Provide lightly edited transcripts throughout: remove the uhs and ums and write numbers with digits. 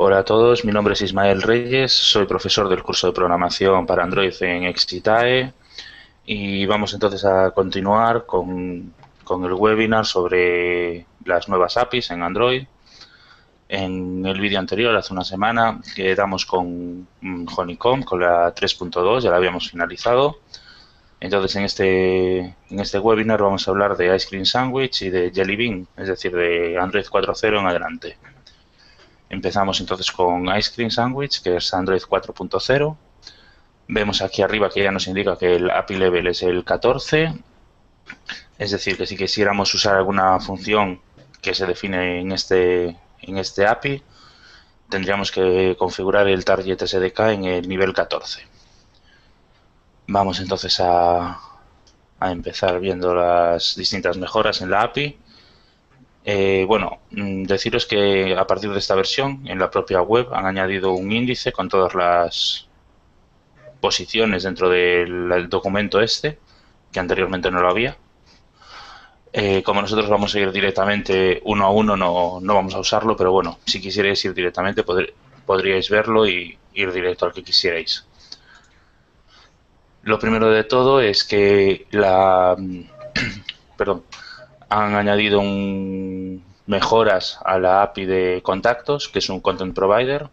Hola a todos, mi nombre es Ismael Reyes, soy profesor del curso de programación para Android en Exitae y vamos entonces a continuar con el webinar sobre las nuevas APIs en Android. En el vídeo anterior, hace una semana, quedamos con Honeycomb, con la 3.2, ya la habíamos finalizado. Entonces en este webinar vamos a hablar de Ice Cream Sandwich y de Jelly Bean, es decir, de Android 4.0 en adelante. Empezamos entonces con Ice Cream Sandwich, que es Android 4.0. Vemos aquí arriba que ya nos indica que el API level es el 14. Es decir, que si quisiéramos usar alguna función que se define en este API, tendríamos que configurar el target SDK en el nivel 14. Vamos entonces a empezar viendo las distintas mejoras en la API. Deciros que a partir de esta versión, en la propia web han añadido un índice con todas las posiciones dentro del documento que anteriormente no lo había. Como nosotros vamos a ir directamente uno a uno, no vamos a usarlo, pero bueno, si quisierais ir directamente podríais verlo y ir directo al que quisierais. Lo primero de todo es que han añadido mejoras a la API de contactos, que es un content provider.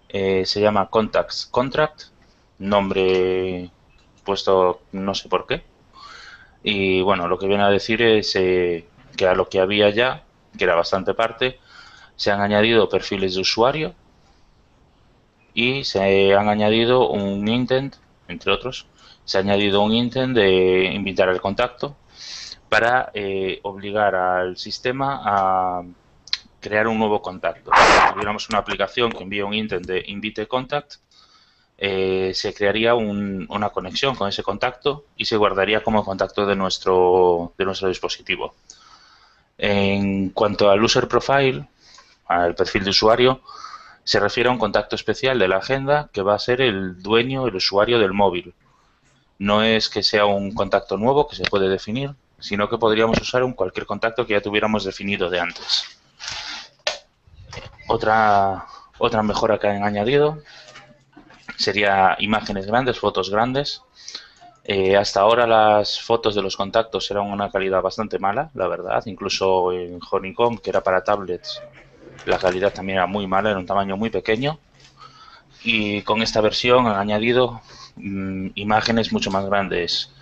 Se llama Contacts Contract, nombre puesto no sé por qué. Y bueno, lo que viene a decir es que a lo que había ya, que era bastante parte, se han añadido perfiles de usuario y se han añadido un intent, entre otros, se ha añadido un intent de invitar al contacto para obligar al sistema a crear un nuevo contacto. Si tuviéramos una aplicación que envía un intent de invite contact, se crearía una conexión con ese contacto y se guardaría como contacto de nuestro dispositivo. En cuanto al user profile, al perfil de usuario, se refiere a un contacto especial de la agenda que va a ser el dueño, el usuario del móvil. No es que sea un contacto nuevo que se puede definir, sino que podríamos usar cualquier contacto que ya tuviéramos definido de antes. Otra mejora que han añadido sería imágenes grandes, fotos grandes. Hasta ahora las fotos de los contactos eran una calidad bastante mala, la verdad. Incluso en Honeycomb, que era para tablets, la calidad también era muy mala, era un tamaño muy pequeño. Y con esta versión han añadido imágenes mucho más grandes.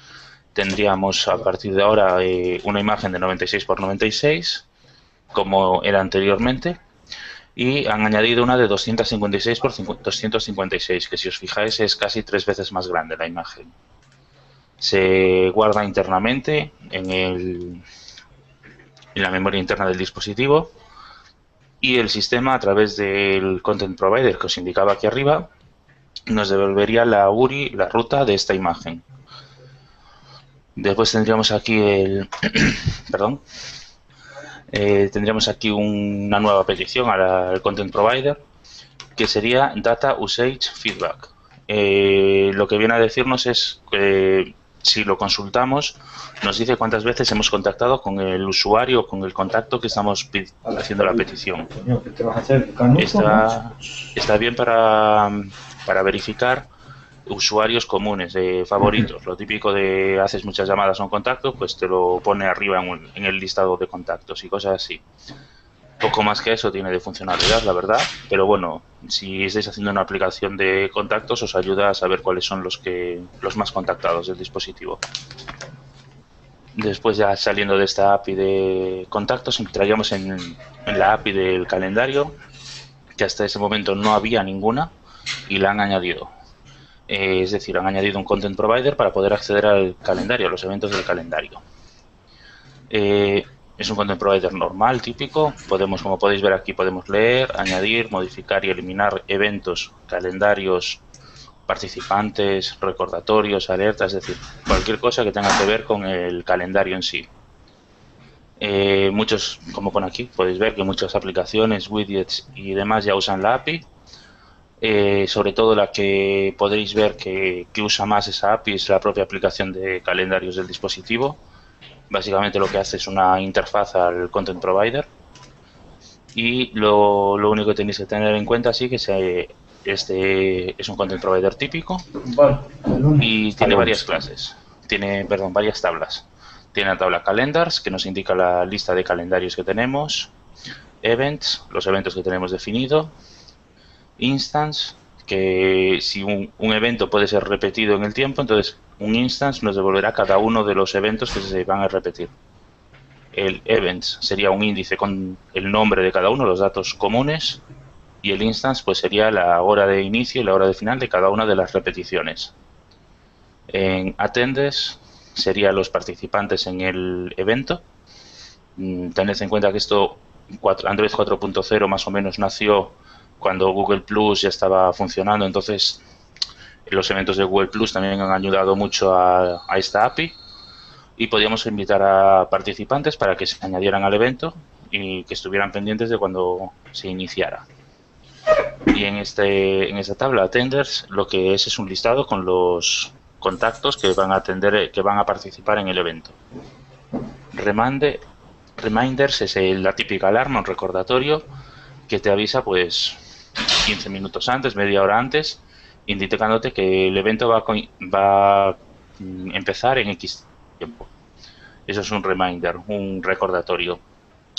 Tendríamos a partir de ahora una imagen de 96 por 96, como era anteriormente. Y han añadido una de 256 por 256, que si os fijáis es casi 3 veces más grande la imagen. Se guarda internamente en la memoria interna del dispositivo y el sistema, a través del content provider que os indicaba aquí arriba, nos devolvería la URI, la ruta de esta imagen. Después tendríamos aquí tendríamos aquí una nueva petición al content provider, que sería Data Usage Feedback. Lo que viene a decirnos es que si lo consultamos, nos dice cuántas veces hemos contactado con el usuario o con el contacto que estamos haciendo la petición. Está bien para verificar usuarios comunes, favoritos. Lo típico de haces muchas llamadas a un contacto, pues te lo pone arriba en el listado de contactos y cosas así. Poco más que eso tiene de funcionalidad, la verdad, pero bueno, si estáis haciendo una aplicación de contactos os ayuda a saber cuáles son los más contactados del dispositivo. Después, ya saliendo de esta API de contactos, entraríamos en la API del calendario, que hasta ese momento no había ninguna y la han añadido. Es decir, han añadido un content provider para poder acceder al calendario, a los eventos del calendario. Es un content provider normal, típico. Como podéis ver aquí, podemos leer, añadir, modificar y eliminar eventos, calendarios, participantes, recordatorios, alertas, es decir, cualquier cosa que tenga que ver con el calendario en sí. Muchos, como pone aquí, podéis ver que muchas aplicaciones, widgets y demás ya usan la API. Sobre todo la que podréis ver que usa más esa API es la propia aplicación de calendarios del dispositivo. Básicamente lo que hace es una interfaz al content provider. Y lo único que tenéis que tener en cuenta sí que este es un content provider típico y tiene varias clases, tiene, perdón, varias tablas. Tiene la tabla calendars, que nos indica la lista de calendarios que tenemos, events, los eventos que tenemos definido, instance, que si un evento puede ser repetido en el tiempo, entonces un instance nos devolverá cada uno de los eventos que se van a repetir. El events sería un índice con el nombre de cada uno, los datos comunes, y el instance pues sería la hora de inicio y la hora de final de cada una de las repeticiones. En attendees serían los participantes en el evento. Tened en cuenta que Android 4.0 más o menos nació cuando Google Plus ya estaba funcionando, entonces los eventos de Google Plus también han ayudado mucho a esta API y podíamos invitar a participantes para que se añadieran al evento y que estuvieran pendientes de cuando se iniciara. Y en esta tabla attenders lo que es un listado con los contactos que van a participar en el evento. Reminders es la típica alarma, un recordatorio que te avisa pues 15 minutos antes, media hora antes, indicándote que el evento va a empezar en X tiempo. Eso es un reminder, un recordatorio.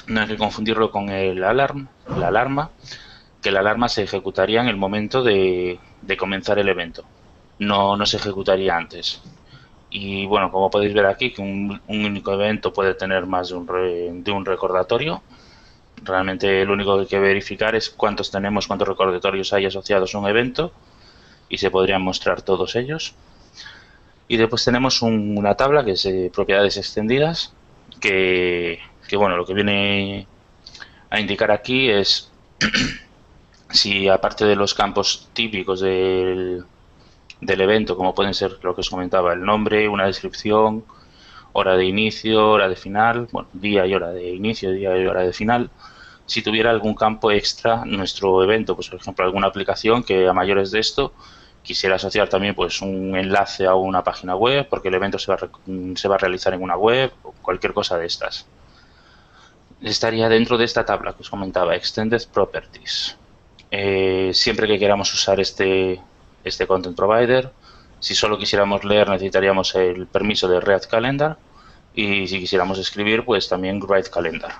No hay que confundirlo con la alarma, que la alarma se ejecutaría en el momento de comenzar el evento. No se ejecutaría antes. Y bueno, como podéis ver aquí, que un único evento puede tener más de un recordatorio. Realmente lo único que hay que verificar es cuántos recordatorios hay asociados a un evento y se podrían mostrar todos ellos. Y después tenemos una tabla que es de propiedades extendidas, que bueno, lo que viene a indicar aquí es si aparte de los campos típicos del evento, como pueden ser lo que os comentaba, el nombre, una descripción, hora de inicio, hora de final, bueno, día y hora de inicio, día y hora de final, si tuviera algún campo extra nuestro evento, pues por ejemplo alguna aplicación que a mayores de esto quisiera asociar también pues un enlace a una página web porque el evento se va a realizar en una web o cualquier cosa de estas. Estaría dentro de esta tabla que os comentaba, Extended Properties. Siempre que queramos usar este Content Provider, si solo quisiéramos leer necesitaríamos el permiso de Read Calendar y si quisiéramos escribir pues también Write Calendar.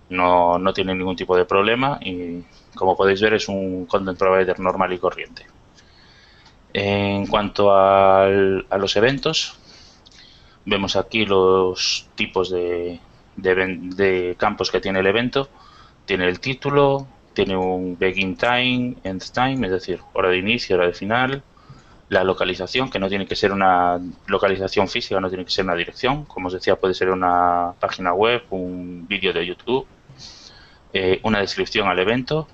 No tiene ningún tipo de problema y como podéis ver es un Content Provider normal y corriente. En cuanto a los eventos, vemos aquí los tipos de campos que tiene el evento. Tiene el título, tiene un begin time, end time, es decir, hora de inicio, hora de final. La localización, que no tiene que ser una localización física, no tiene que ser una dirección. Como os decía, puede ser una página web, un vídeo de YouTube. Una descripción al evento.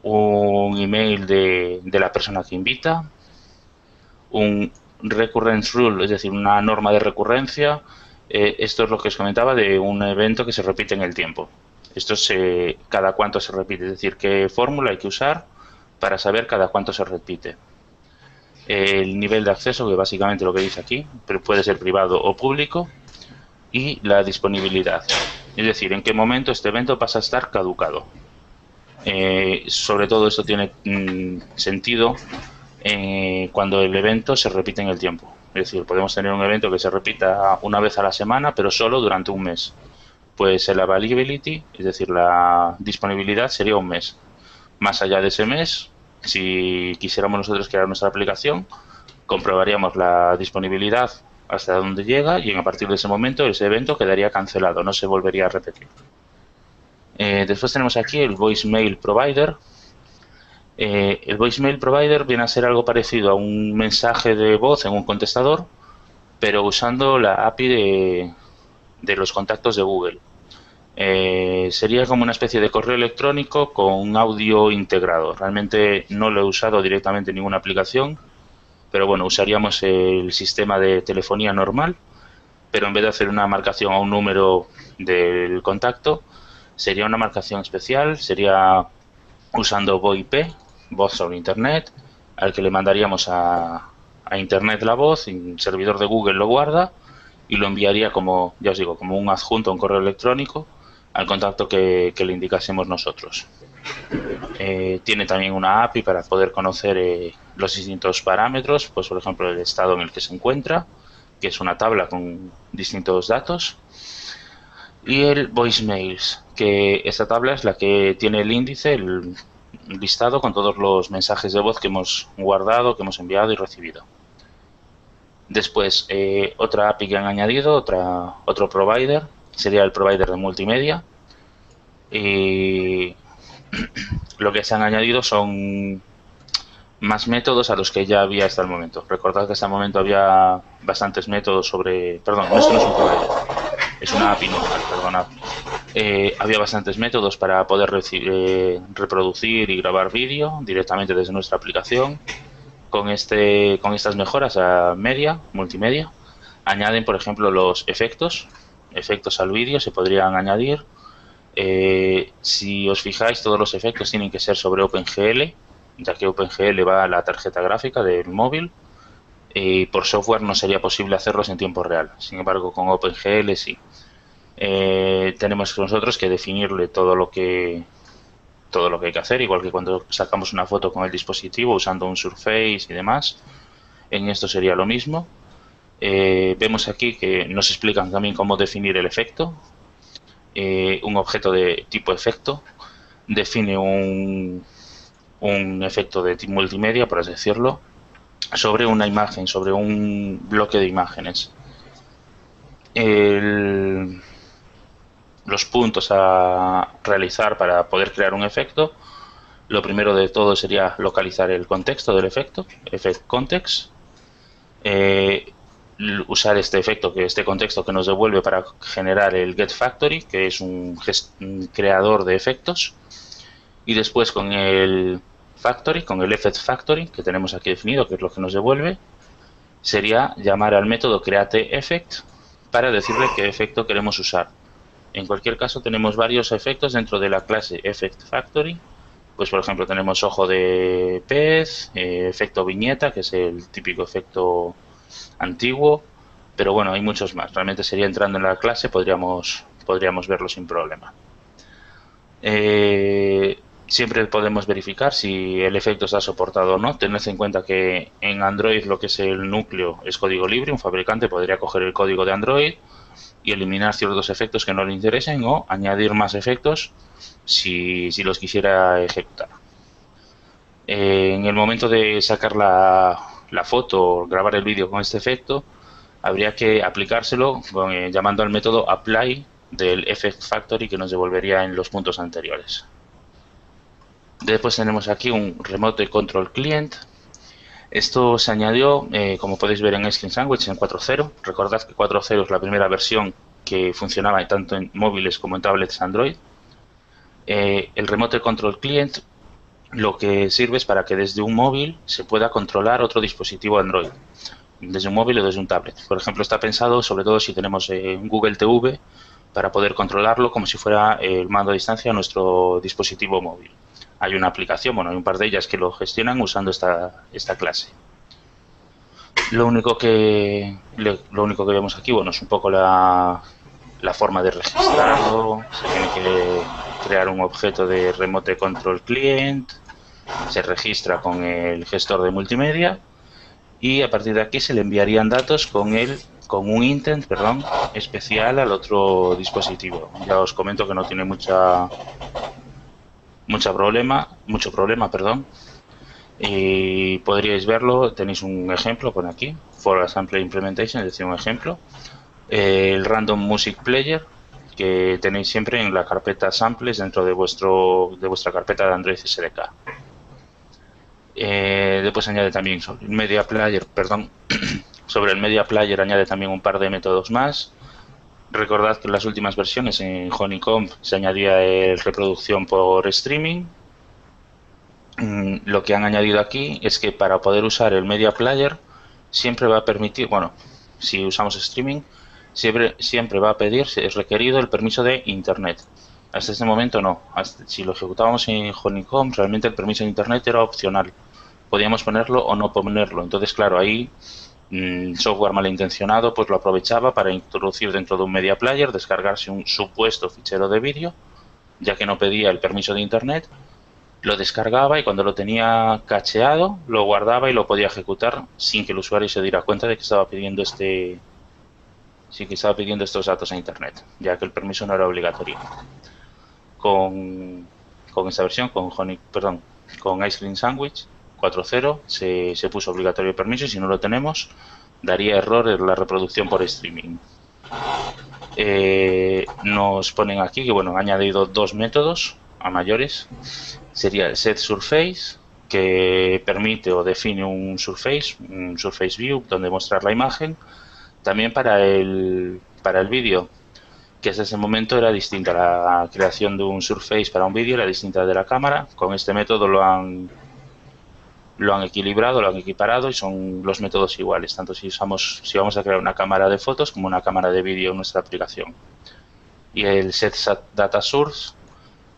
Un email de la persona que invita. Un recurrence rule, es decir, una norma de recurrencia. Esto es lo que os comentaba de un evento que se repite en el tiempo. Esto es cada cuánto se repite, es decir, qué fórmula hay que usar para saber cada cuánto se repite. El nivel de acceso, que básicamente lo que dice aquí, pero puede ser privado o público, y la disponibilidad, es decir, en qué momento este evento pasa a estar caducado. Sobre todo esto tiene sentido cuando el evento se repite en el tiempo. Es decir, podemos tener un evento que se repita una vez a la semana, pero solo durante un mes. Pues el availability, es decir, la disponibilidad sería un mes. Más allá de ese mes, si quisiéramos nosotros crear nuestra aplicación, comprobaríamos la disponibilidad hasta dónde llega y a partir de ese momento ese evento quedaría cancelado, no se volvería a repetir. Después tenemos aquí el voicemail provider. El voicemail provider viene a ser algo parecido a un mensaje de voz en un contestador, pero usando la API de los contactos de Google. Sería como una especie de correo electrónico con un audio integrado. Realmente no lo he usado directamente en ninguna aplicación, pero bueno, usaríamos el sistema de telefonía normal, pero en vez de hacer una marcación a un número del contacto, sería una marcación especial, sería usando VoIP, voz sobre Internet, al que le mandaríamos a Internet la voz, y un servidor de Google lo guarda y lo enviaría como, ya os digo, como un adjunto a un correo electrónico al contacto que le indicásemos nosotros. Tiene también una API para poder conocer los distintos parámetros, pues por ejemplo el estado en el que se encuentra, que es una tabla con distintos datos, y el voicemails, que esta tabla es la que tiene el índice, el listado con todos los mensajes de voz que hemos guardado, que hemos enviado y recibido. Después, otra API que han añadido, otro provider, sería el provider de multimedia. Y lo que se han añadido son más métodos a los que ya había hasta el momento. Recordad que hasta el momento había bastantes métodos sobre... Perdón, esto no es un provider, es una API normal, perdonad. Había bastantes métodos para poder reproducir y grabar vídeo directamente desde nuestra aplicación. Con estas mejoras a multimedia, añaden, por ejemplo, los efectos al vídeo se podrían añadir. Si os fijáis, todos los efectos tienen que ser sobre OpenGL, ya que OpenGL va a la tarjeta gráfica del móvil y por software no sería posible hacerlos en tiempo real. Sin embargo, con OpenGL sí. Tenemos nosotros que definirle todo lo que hay que hacer, igual que cuando sacamos una foto con el dispositivo usando un Surface y demás. En esto sería lo mismo. Vemos aquí que nos explican también cómo definir el efecto. Un objeto de tipo efecto define un efecto de tipo multimedia, por así decirlo, sobre una imagen, sobre un bloque de imágenes. Los puntos a realizar para poder crear un efecto: lo primero de todo sería localizar el contexto del efecto, effect context, usar este contexto que nos devuelve para generar el get factory, que es un creador de efectos, y después con el factory, con el effect factory que tenemos aquí definido, que es lo que nos devuelve, sería llamar al método createEffect para decirle qué efecto queremos usar. En cualquier caso, tenemos varios efectos dentro de la clase Effect Factory. Pues por ejemplo tenemos ojo de pez, efecto viñeta, que es el típico efecto antiguo, pero bueno, hay muchos más. Realmente sería entrando en la clase, podríamos verlo sin problema. Siempre podemos verificar si el efecto está soportado o no. Tened en cuenta que en Android lo que es el núcleo es código libre. Un fabricante podría coger el código de Android y eliminar ciertos efectos que no le interesen o añadir más efectos si los quisiera ejecutar. En el momento de sacar la foto o grabar el vídeo con este efecto, habría que aplicárselo llamando al método apply del effect factory, que nos devolvería en los puntos anteriores. Después tenemos aquí un remote control client. Esto se añadió, como podéis ver, en Screen Sandwich en 4.0. Recordad que 4.0 es la primera versión que funcionaba tanto en móviles como en tablets Android. El Remote Control Client lo que sirve es para que desde un móvil se pueda controlar otro dispositivo Android, desde un móvil o desde un tablet. Por ejemplo, está pensado sobre todo si tenemos un Google TV, para poder controlarlo como si fuera el mando a distancia a nuestro dispositivo móvil. Hay una aplicación, bueno, hay un par de ellas que lo gestionan usando esta clase. Lo único que vemos aquí, bueno, es un poco la forma de registrarlo. Se tiene que crear un objeto de Remote Control Client, se registra con el gestor de multimedia y a partir de aquí se le enviarían datos con un intent, especial al otro dispositivo. Ya os comento que no tiene mucho problema, y podríais verlo. Tenéis un ejemplo por aquí, for a sample implementation, es decir, un ejemplo. El random music player, que tenéis siempre en la carpeta samples dentro de vuestra carpeta de Android SDK. Después añade también sobre el media player, sobre el media player añade también un par de métodos más. Recordad que en las últimas versiones en Honeycomb se añadía reproducción por streaming. Lo que han añadido aquí es que para poder usar el media player siempre va a permitir, bueno, si usamos streaming, siempre va a pedir, es requerido el permiso de internet. Hasta este momento no. Si lo ejecutábamos en Honeycomb, realmente el permiso de internet era opcional. Podíamos ponerlo o no ponerlo. Entonces, claro, ahí software malintencionado pues lo aprovechaba para introducir dentro de un media player, descargarse un supuesto fichero de vídeo, ya que no pedía el permiso de internet, lo descargaba y cuando lo tenía cacheado lo guardaba y lo podía ejecutar sin que el usuario se diera cuenta de que estaba pidiendo estos datos a internet, ya que el permiso no era obligatorio. Con esta versión, con Ice Cream Sandwich 4.0 se puso obligatorio el permiso y si no lo tenemos daría error en la reproducción por streaming. Nos ponen aquí que han añadido dos métodos a mayores. Sería el set surface, que permite o define un surface view donde mostrar la imagen. También para el vídeo, que hasta ese momento era distinta. La creación de un surface para un vídeo era distinta de la cámara. Con este método lo han equilibrado, lo han equiparado y son los métodos iguales, tanto si vamos a crear una cámara de fotos como una cámara de vídeo en nuestra aplicación. Y el set data source,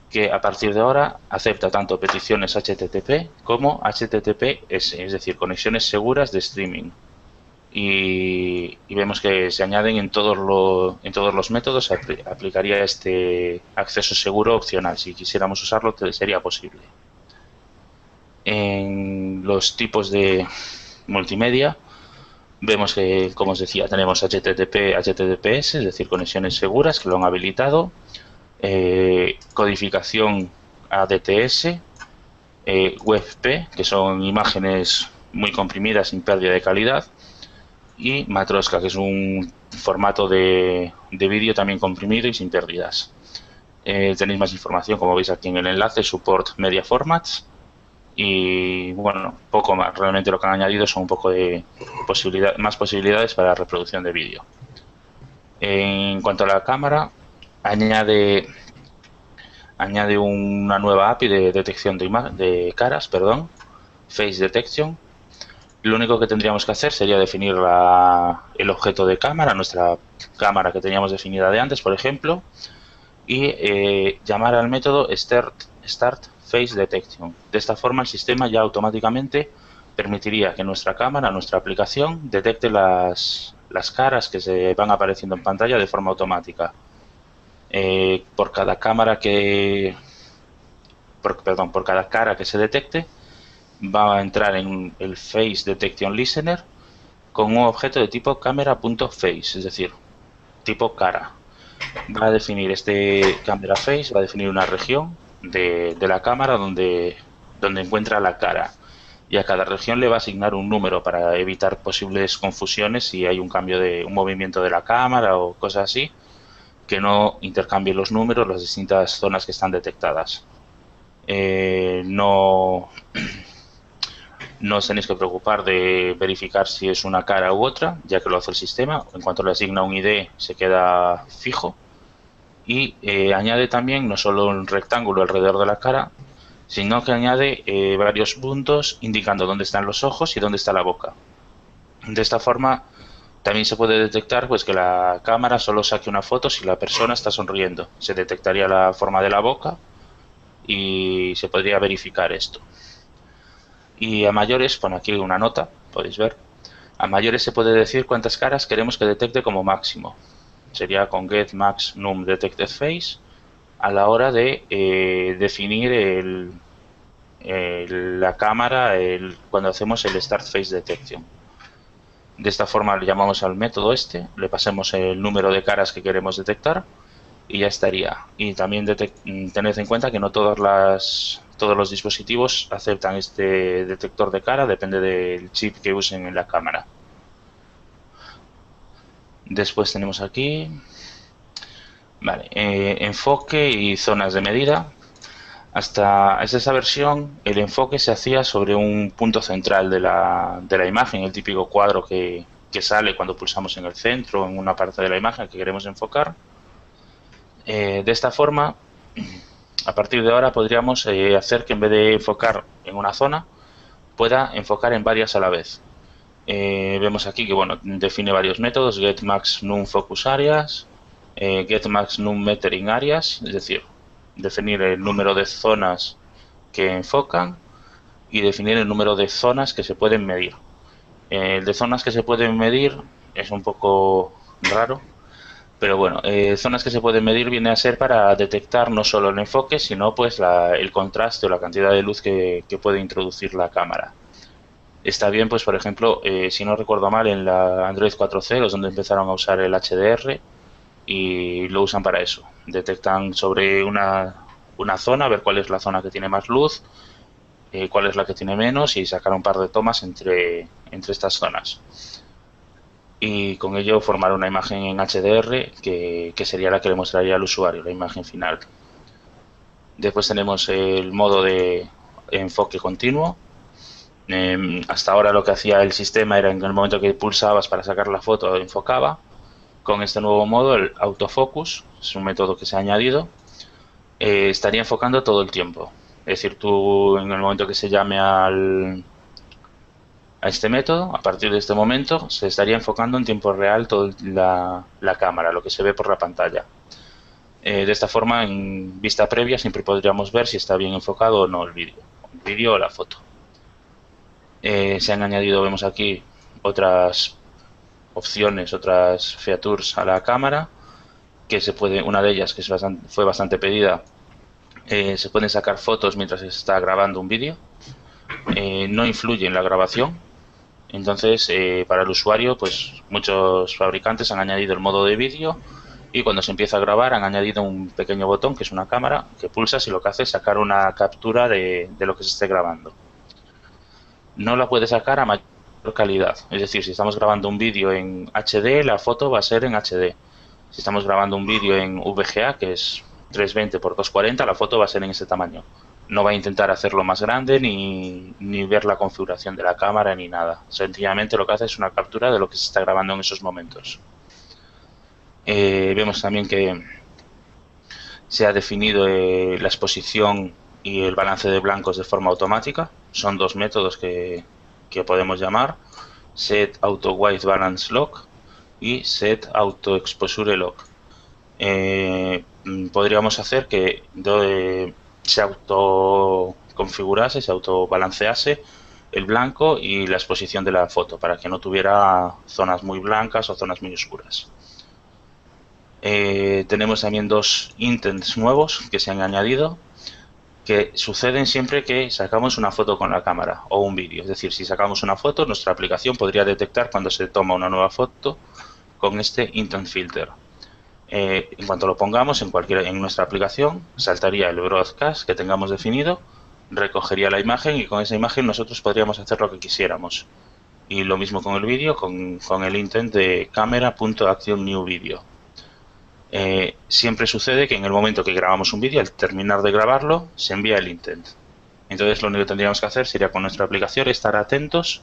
que a partir de ahora acepta tanto peticiones HTTP como HTTPS, es decir, conexiones seguras de streaming. Y vemos que se añaden en todos los métodos, aplicaría este acceso seguro opcional. Si quisiéramos usarlo, sería posible. En los tipos de multimedia, vemos que, como os decía, tenemos HTTP, HTTPS, es decir, conexiones seguras que lo han habilitado, codificación ADTS, WebP, que son imágenes muy comprimidas sin pérdida de calidad, y Matroska, que es un formato de vídeo también comprimido y sin pérdidas. Tenéis más información, como veis aquí en el enlace, Support Media Formats. Y poco más. Realmente lo que han añadido son un poco de más posibilidades para la reproducción de vídeo. En cuanto a la cámara, añade una nueva API de detección de caras, Face Detection. Lo único que tendríamos que hacer sería definir el objeto de cámara, nuestra cámara que teníamos definida de antes, por ejemplo, y llamar al método Start Face Detection. De esta forma el sistema ya automáticamente permitiría que nuestra cámara, nuestra aplicación, detecte las caras que se van apareciendo en pantalla de forma automática. Por cada cara que se detecte, va a entrar en el Face Detection Listener con un objeto de tipo camera.face, es decir, tipo cara. Va a definir este camera face, va a definir una región de la cámara donde encuentra la cara, y a cada región le va a asignar un número para evitar posibles confusiones si hay un cambio de un movimiento de la cámara o cosas así, que no intercambien los números las distintas zonas que están detectadas. No os tenéis que preocupar de verificar si es una cara u otra, ya que lo hace el sistema. En cuanto le asigna un ID, se queda fijo. Y añade también no solo un rectángulo alrededor de la cara, sino que añade varios puntos indicando dónde están los ojos y dónde está la boca. De esta forma también se puede detectar que la cámara solo saque una foto si la persona está sonriendo. Se detectaría la forma de la boca y se podría verificar esto. Y a mayores, pone aquí una nota, podéis ver, a mayores se puede decir cuántas caras queremos que detecte como máximo. Sería con Get Max Num Detected Face a la hora de definir la cámara cuando hacemos el Start Face Detection. De esta forma le llamamos al método le pasemos el número de caras que queremos detectar y ya estaría. Y también tened en cuenta que no todos los dispositivos aceptan este detector de cara, depende del chip que usen en la cámara. Después tenemos aquí enfoque y zonas de medida. Hasta esa versión el enfoque se hacía sobre un punto central de la imagen, el típico cuadro que sale cuando pulsamos en el centro o en una parte de la imagen que queremos enfocar. De esta forma, a partir de ahora podríamos hacer que en vez de enfocar en una zona, pueda enfocar en varias a la vez. Vemos aquí que define varios métodos: Get Max Num Focus Areas, Get Max Num Metering Areas, es decir, definir el número de zonas que enfocan y definir el número de zonas que se pueden medir. El de zonas que se pueden medir es un poco raro, pero bueno, zonas que se pueden medir viene a ser para detectar no solo el enfoque, sino pues el contraste o la cantidad de luz que puede introducir la cámara. Está bien, pues por ejemplo, si no recuerdo mal, en la Android 4.0 es donde empezaron a usar el HDR y lo usan para eso. Detectan sobre una zona, ver cuál es la zona que tiene más luz, cuál es la que tiene menos y sacar un par de tomas entre estas zonas. Y con ello formar una imagen en HDR que sería la que le mostraría al usuario, la imagen final. Después tenemos el modo de enfoque continuo. Hasta ahora lo que hacía el sistema era en el momento que pulsabas para sacar la foto, enfocaba. Con este nuevo modo, el autofocus, es un método que se ha añadido, estaría enfocando todo el tiempo. Es decir, tú en el momento que se llame a este método, a partir de este momento, se estaría enfocando en tiempo real toda la cámara, lo que se ve por la pantalla. De esta forma, en vista previa, siempre podríamos ver si está bien enfocado o no el vídeo o la foto. Se han añadido, vemos aquí, otras opciones, otras features a la cámara, que una de ellas que fue bastante pedida, se pueden sacar fotos mientras se está grabando un vídeo, no influye en la grabación, entonces para el usuario pues muchos fabricantes han añadido el modo de vídeo y cuando se empieza a grabar han añadido un pequeño botón que es una cámara que pulsas y lo que hace es sacar una captura de lo que se esté grabando. No la puede sacar a mayor calidad, es decir, si estamos grabando un vídeo en HD, la foto va a ser en HD. Si estamos grabando un vídeo en VGA, que es 320 x 240, la foto va a ser en ese tamaño. No va a intentar hacerlo más grande ni ver la configuración de la cámara ni nada. Sencillamente lo que hace es una captura de lo que se está grabando en esos momentos. Vemos también que se ha definido la exposición y el balance de blancos de forma automática. Son dos métodos que podemos llamar Set Auto White Balance Lock y Set Auto Exposure Lock. Podríamos hacer que se autoconfigurase, se autobalancease el blanco y la exposición de la foto para que no tuviera zonas muy blancas o zonas muy oscuras. Tenemos también dos intents nuevos que se han añadido, que suceden siempre que sacamos una foto con la cámara o un vídeo. Es decir, si sacamos una foto, nuestra aplicación podría detectar cuando se toma una nueva foto con este intent filter. En cuanto lo pongamos en nuestra aplicación, saltaría el broadcast que tengamos definido, recogería la imagen y con esa imagen nosotros podríamos hacer lo que quisiéramos. Y lo mismo con el vídeo, con el intent de camera.actionNewVideo. Siempre sucede que en el momento que grabamos un vídeo, al terminar de grabarlo, se envía el intent. Entonces lo único que tendríamos que hacer sería con nuestra aplicación estar atentos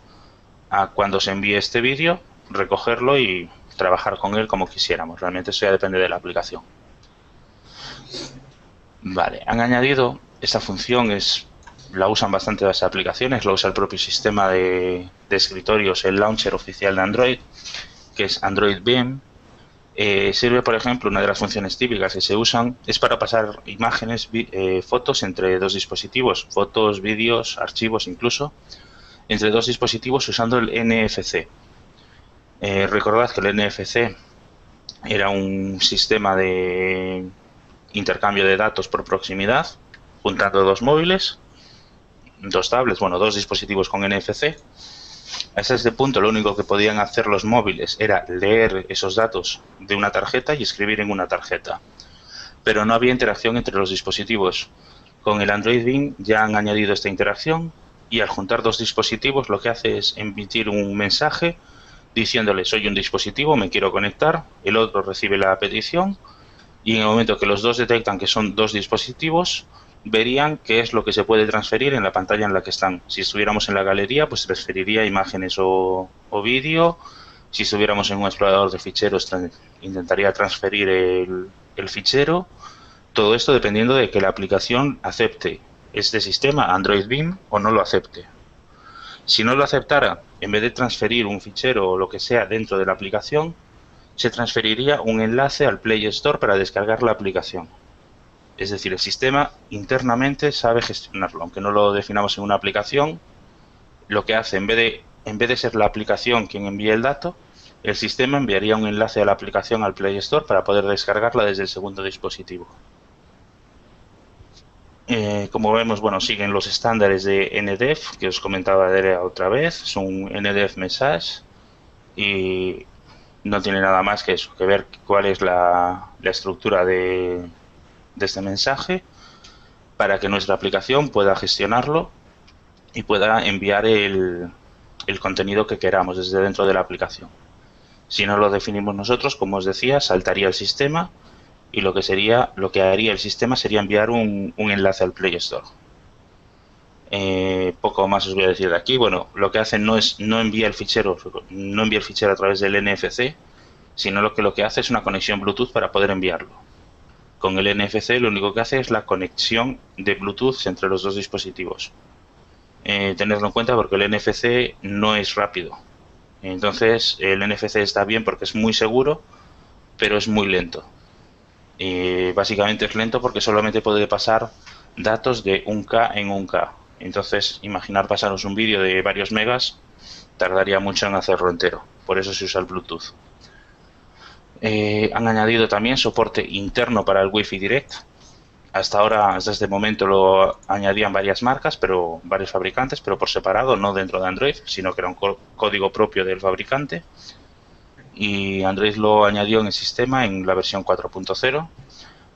a cuando se envíe este vídeo, recogerlo y trabajar con él como quisiéramos. Realmente eso ya depende de la aplicación. Vale, han añadido esta función, la usan bastante las aplicaciones, la usa el propio sistema de escritorios, el launcher oficial de Android, que es Android Beam. Sirve, por ejemplo, una de las funciones típicas que se usan es para pasar imágenes, fotos entre dos dispositivos, fotos, vídeos, archivos incluso, entre dos dispositivos usando el NFC. Recordad que el NFC era un sistema de intercambio de datos por proximidad, juntando dos móviles, dos tablets, bueno, dos dispositivos con NFC. Hasta este punto lo único que podían hacer los móviles era leer esos datos de una tarjeta y escribir en una tarjeta. Pero no había interacción entre los dispositivos. Con el Android Beam ya han añadido esta interacción y al juntar dos dispositivos lo que hace es emitir un mensaje diciéndole soy un dispositivo, me quiero conectar, el otro recibe la petición y en el momento que los dos detectan que son dos dispositivos, verían qué es lo que se puede transferir en la pantalla en la que están. Si estuviéramos en la galería, pues transferiría imágenes o vídeo. Si estuviéramos en un explorador de ficheros, intentaría transferir el fichero. Todo esto dependiendo de que la aplicación acepte este sistema Android Beam o no lo acepte. Si no lo aceptara, en vez de transferir un fichero o lo que sea dentro de la aplicación, se transferiría un enlace al Play Store para descargar la aplicación. Es decir, el sistema internamente sabe gestionarlo. Aunque no lo definamos en una aplicación, lo que hace, en vez de en vez de ser la aplicación quien envíe el dato, el sistema enviaría un enlace a la aplicación al Play Store para poder descargarla desde el segundo dispositivo. Como vemos, bueno, siguen los estándares de NDEF que os comentaba otra vez. Es un NDEF Message y no tiene nada más que eso, que ver cuál es la estructura de este mensaje para que nuestra aplicación pueda gestionarlo y pueda enviar el contenido que queramos desde dentro de la aplicación. Si no lo definimos nosotros, como os decía, saltaría el sistema y lo que haría el sistema sería enviar un enlace al Play Store. Poco más os voy a decir de aquí. Bueno, lo que hacen no envía el fichero a través del NFC, sino lo que hace es una conexión Bluetooth para poder enviarlo. Con el NFC lo único que hace es la conexión de Bluetooth entre los dos dispositivos. Tenedlo en cuenta porque el NFC no es rápido. Entonces el NFC está bien porque es muy seguro, pero es muy lento. Básicamente es lento porque solamente puede pasar datos de 1K en 1K. Entonces, imaginar pasaros un vídeo de varios megas tardaría mucho en hacerlo entero. Por eso se usa el Bluetooth. Han añadido también soporte interno para el Wi-Fi Direct. Hasta este momento lo añadían varias marcas, varios fabricantes, pero por separado, no dentro de Android, sino que era un código propio del fabricante. Y Android lo añadió en el sistema en la versión 4.0.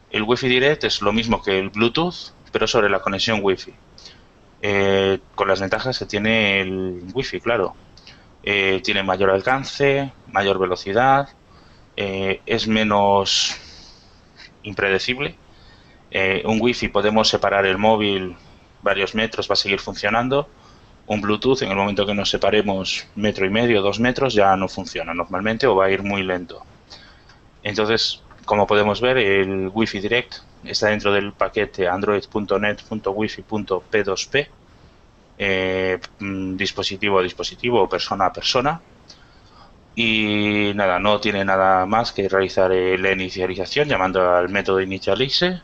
El Wi-Fi Direct es lo mismo que el Bluetooth, pero sobre la conexión Wi-Fi. Con las ventajas que tiene el Wi-Fi, claro. Tiene mayor alcance, mayor velocidad, es menos impredecible. Un Wi-Fi podemos separar el móvil varios metros, va a seguir funcionando. Un Bluetooth, en el momento que nos separemos 1,5 metros, 2 metros, ya no funciona normalmente o va a ir muy lento. Entonces, como podemos ver, el Wi-Fi Direct está dentro del paquete android.net.wifi.p2p, dispositivo a dispositivo o persona a persona. Y nada, no tiene nada más que realizar la inicialización llamando al método initialize,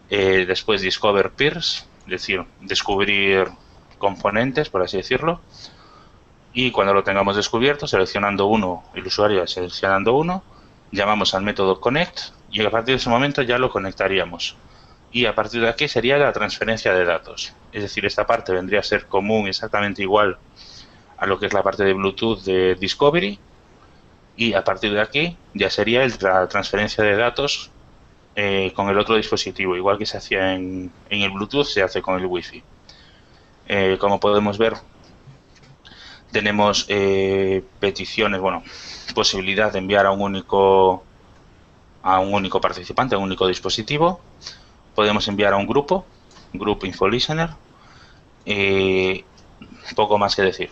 después discover peers, es decir, descubrir componentes, por así decirlo, y cuando lo tengamos descubierto, seleccionando uno, el usuario seleccionando uno, llamamos al método connect y a partir de ese momento ya lo conectaríamos. Y a partir de aquí sería la transferencia de datos. Es decir, esta parte vendría a ser común exactamente igual a lo que es la parte de Bluetooth de Discovery, y a partir de aquí ya sería la transferencia de datos con el otro dispositivo, igual que se hacía en el Bluetooth, se hace con el Wi-Fi. Como podemos ver, tenemos peticiones, posibilidad de enviar a un único participante, a un único dispositivo. Podemos enviar a un grupo Info Listener. Poco más que decir.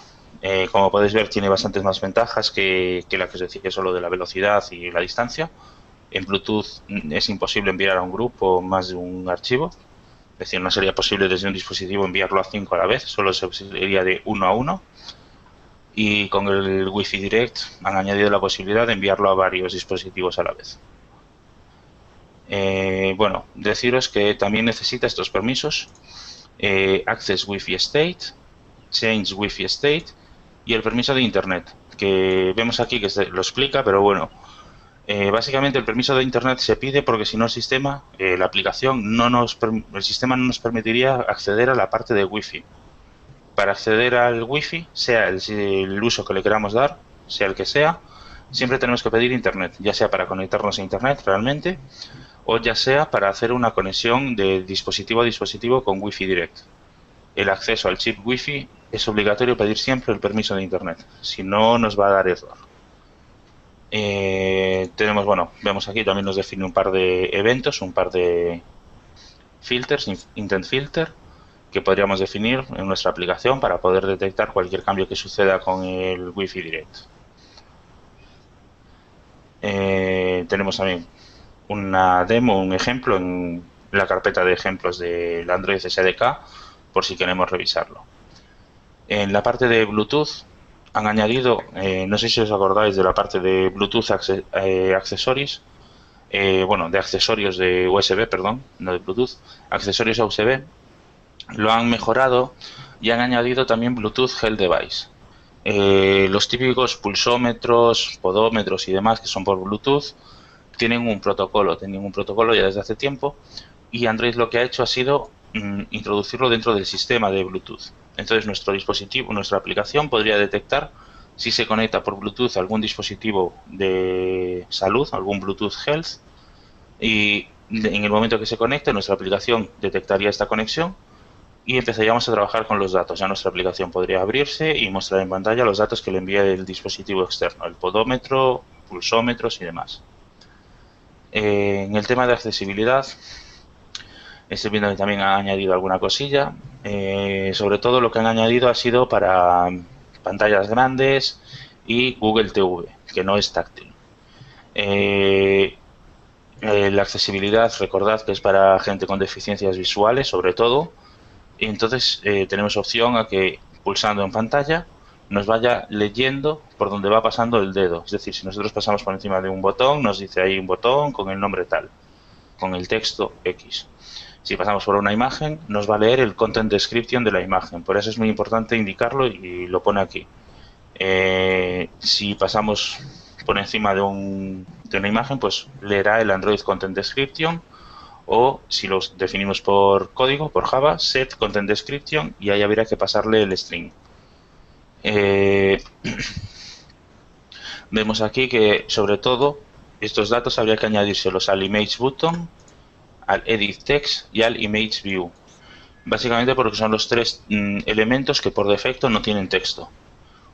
Como podéis ver, tiene bastantes más ventajas que la que os decía solo de la velocidad y la distancia. En Bluetooth es imposible enviar a un grupo más de un archivo. Es decir, no sería posible desde un dispositivo enviarlo a 5 a la vez, solo sería de 1 a 1. Y con el Wi-Fi Direct han añadido la posibilidad de enviarlo a varios dispositivos a la vez. Deciros que también necesita estos permisos: Access Wi-Fi State, Change Wi-Fi State y el permiso de Internet, que vemos aquí que lo explica, pero bueno, básicamente el permiso de Internet se pide porque si no el sistema, la aplicación, el sistema no nos permitiría acceder a la parte de Wi-Fi. Para acceder al Wi-Fi, sea el uso que le queramos dar, sea el que sea, siempre tenemos que pedir Internet, ya sea para conectarnos a Internet realmente, o ya sea para hacer una conexión de dispositivo a dispositivo con Wi-Fi Direct. El acceso al chip Wi-Fi es obligatorio pedir siempre el permiso de Internet, si no nos va a dar error. Vemos aquí también nos define un par de eventos, un par de filters, intent filter, que podríamos definir en nuestra aplicación para poder detectar cualquier cambio que suceda con el Wi-Fi Direct. Tenemos también una demo, un ejemplo en la carpeta de ejemplos del Android SDK, por si queremos revisarlo. En la parte de Bluetooth han añadido, no sé si os acordáis de la parte de Bluetooth accessories, de accesorios de USB, perdón, no de Bluetooth, accesorios a USB. Lo han mejorado y han añadido también Bluetooth Health Device. Los típicos pulsómetros, podómetros y demás que son por Bluetooth tienen un protocolo ya desde hace tiempo, y Android lo que ha hecho ha sido introducirlo dentro del sistema de Bluetooth. Entonces nuestro dispositivo, nuestra aplicación podría detectar si se conecta por Bluetooth a algún dispositivo de salud, algún Bluetooth Health, y en el momento que se conecte nuestra aplicación detectaría esta conexión y empezaríamos a trabajar con los datos. Ya nuestra aplicación podría abrirse y mostrar en pantalla los datos que le envía el dispositivo externo, el podómetro, pulsómetros y demás. En el tema de accesibilidad, estoy viendo que también han añadido alguna cosilla. Sobre todo lo que han añadido ha sido para pantallas grandes y Google TV, que no es táctil. La accesibilidad, recordad que es para gente con deficiencias visuales, sobre todo. Y entonces tenemos opción a que pulsando en pantalla nos vaya leyendo por donde va pasando el dedo. Es decir, si nosotros pasamos por encima de un botón, nos dice ahí un botón con el nombre tal, con el texto X. Si pasamos por una imagen, nos va a leer el content description de la imagen. Por eso es muy importante indicarlo y lo pone aquí. Si pasamos por encima de una imagen, pues leerá el Android Content Description, o si los definimos por código, por Java, set content description, y ahí habría que pasarle el string. Vemos aquí que sobre todo estos datos habría que añadírselos al image button, al edit text y al image view, básicamente porque son los tres elementos que por defecto no tienen texto.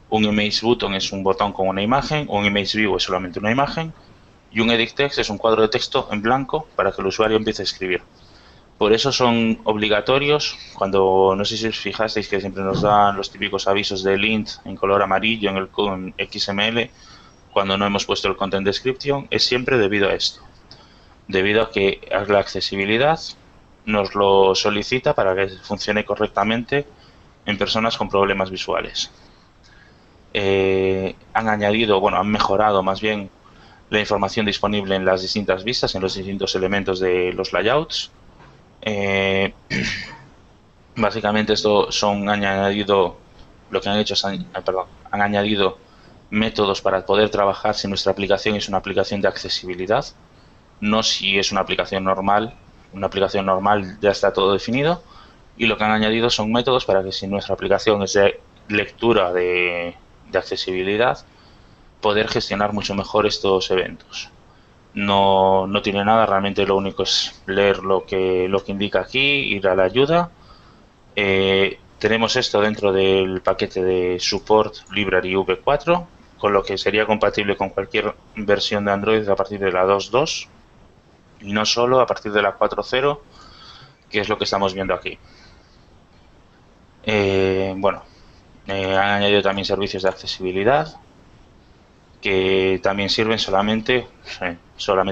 Un image button es un botón con una imagen, un image view es solamente una imagen, y un edit text es un cuadro de texto en blanco para que el usuario empiece a escribir. Por eso son obligatorios. Cuando, no sé si os fijasteis que siempre nos dan los típicos avisos de lint en color amarillo en el XML, cuando no hemos puesto el content description, es siempre debido a esto. Debido a que la accesibilidad nos lo solicita para que funcione correctamente en personas con problemas visuales. Han mejorado más bien la información disponible en las distintas vistas, en los distintos elementos de los layouts. Básicamente han añadido, lo que han hecho es han añadido métodos para poder trabajar si nuestra aplicación es una aplicación de accesibilidad, no si es una aplicación normal. Una aplicación normal ya está todo definido, y lo que han añadido son métodos para que si nuestra aplicación es de lectura de accesibilidad, poder gestionar mucho mejor estos eventos. No tiene nada, realmente lo único es leer lo que indica aquí, ir a la ayuda. Tenemos esto dentro del paquete de Support Library V4, con lo que sería compatible con cualquier versión de Android a partir de la 2.2 y no solo a partir de la 4.0, que es lo que estamos viendo aquí. Han añadido también servicios de accesibilidad que también sirven solamente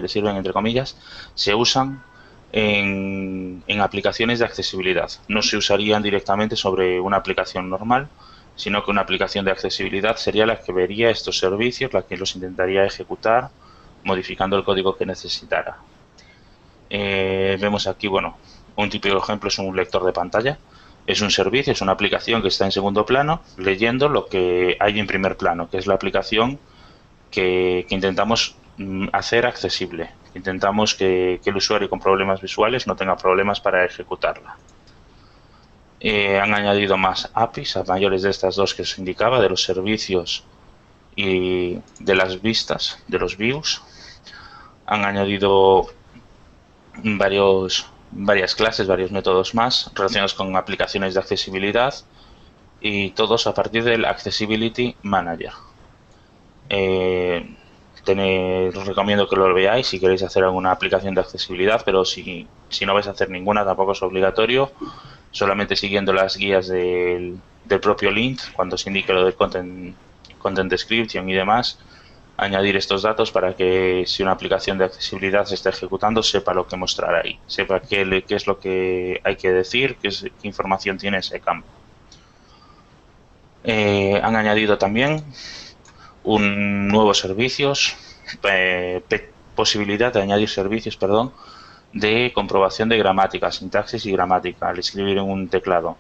sirven entre comillas, se usan en aplicaciones de accesibilidad. No se usarían directamente sobre una aplicación normal, sino que una aplicación de accesibilidad sería la que vería estos servicios, la que los intentaría ejecutar, modificando el código que necesitara. Vemos aquí, un típico ejemplo es un lector de pantalla. Es un servicio, es una aplicación que está en segundo plano, leyendo lo que hay en primer plano, que es la aplicación que intentamos hacer accesible. Intentamos que el usuario con problemas visuales no tenga problemas para ejecutarla. Han añadido más APIs, a mayores de estas dos que os indicaba, de los servicios y de las vistas, de los views. Han añadido varias clases, varios métodos más relacionados con aplicaciones de accesibilidad, y todos a partir del Accessibility Manager. Os recomiendo que lo veáis si queréis hacer alguna aplicación de accesibilidad, pero si no vais a hacer ninguna, tampoco es obligatorio, solamente siguiendo las guías del propio link, cuando se indique lo del content description y demás, añadir estos datos para que si una aplicación de accesibilidad se está ejecutando, sepa lo que mostrar ahí, sepa qué es lo que hay que decir, qué información tiene ese campo. Han añadido también posibilidad de añadir servicios, de comprobación de gramática, sintaxis y gramática al escribir en un teclado.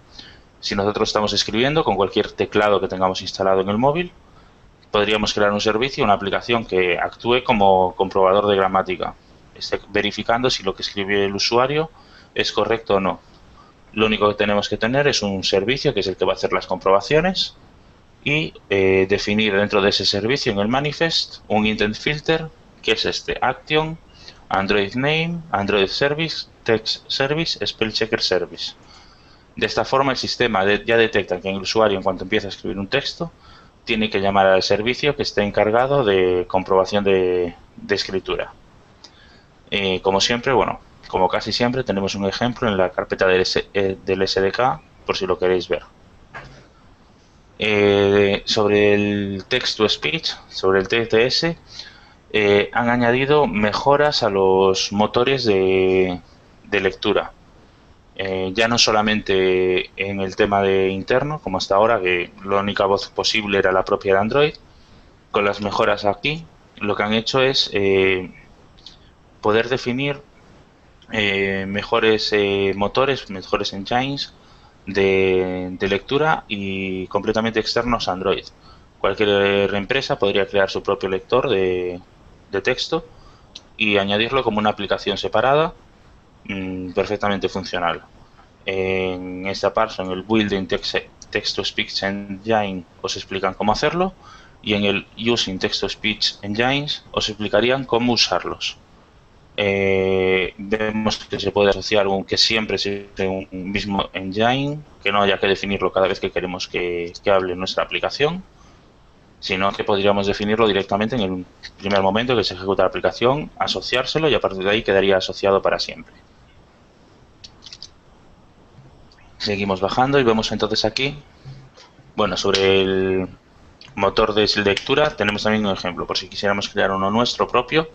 Si nosotros estamos escribiendo con cualquier teclado que tengamos instalado en el móvil, podríamos crear un servicio, una aplicación que actúe como comprobador de gramática, esté verificando si lo que escribe el usuario es correcto o no. Lo único que tenemos que tener es un servicio que es el que va a hacer las comprobaciones y definir dentro de ese servicio en el manifest un intent filter, que es este: action, Android name, Android service, text service, spell checker service. De esta forma el sistema ya detecta que el usuario, en cuanto empieza a escribir un texto, tiene que llamar al servicio que esté encargado de comprobación de escritura. Como siempre, bueno, como casi siempre, tenemos un ejemplo en la carpeta del SDK, por si lo queréis ver. Sobre el text-to-speech, sobre el TTS, han añadido mejoras a los motores de lectura. Ya no solamente en el tema de interno, como hasta ahora, que la única voz posible era la propia de Android. Con las mejoras aquí, lo que han hecho es poder definir mejores motores, mejores engines de lectura y completamente externos a Android. Cualquier empresa podría crear su propio lector de texto y añadirlo como una aplicación separada, perfectamente funcional. En esta parte, en el Building Text-to-Speech Engine, os explican cómo hacerlo, y en el Using Text-to-Speech Engines os explicarían cómo usarlos. Vemos que se puede asociar que siempre se use un mismo engine, que no haya que definirlo cada vez que queremos que hable nuestra aplicación, sino que podríamos definirlo directamente en el primer momento que se ejecuta la aplicación, asociárselo, y a partir de ahí quedaría asociado para siempre. Seguimos bajando y vemos entonces aquí, bueno, sobre el motor de lectura tenemos también un ejemplo. Por si quisiéramos crear uno nuestro propio,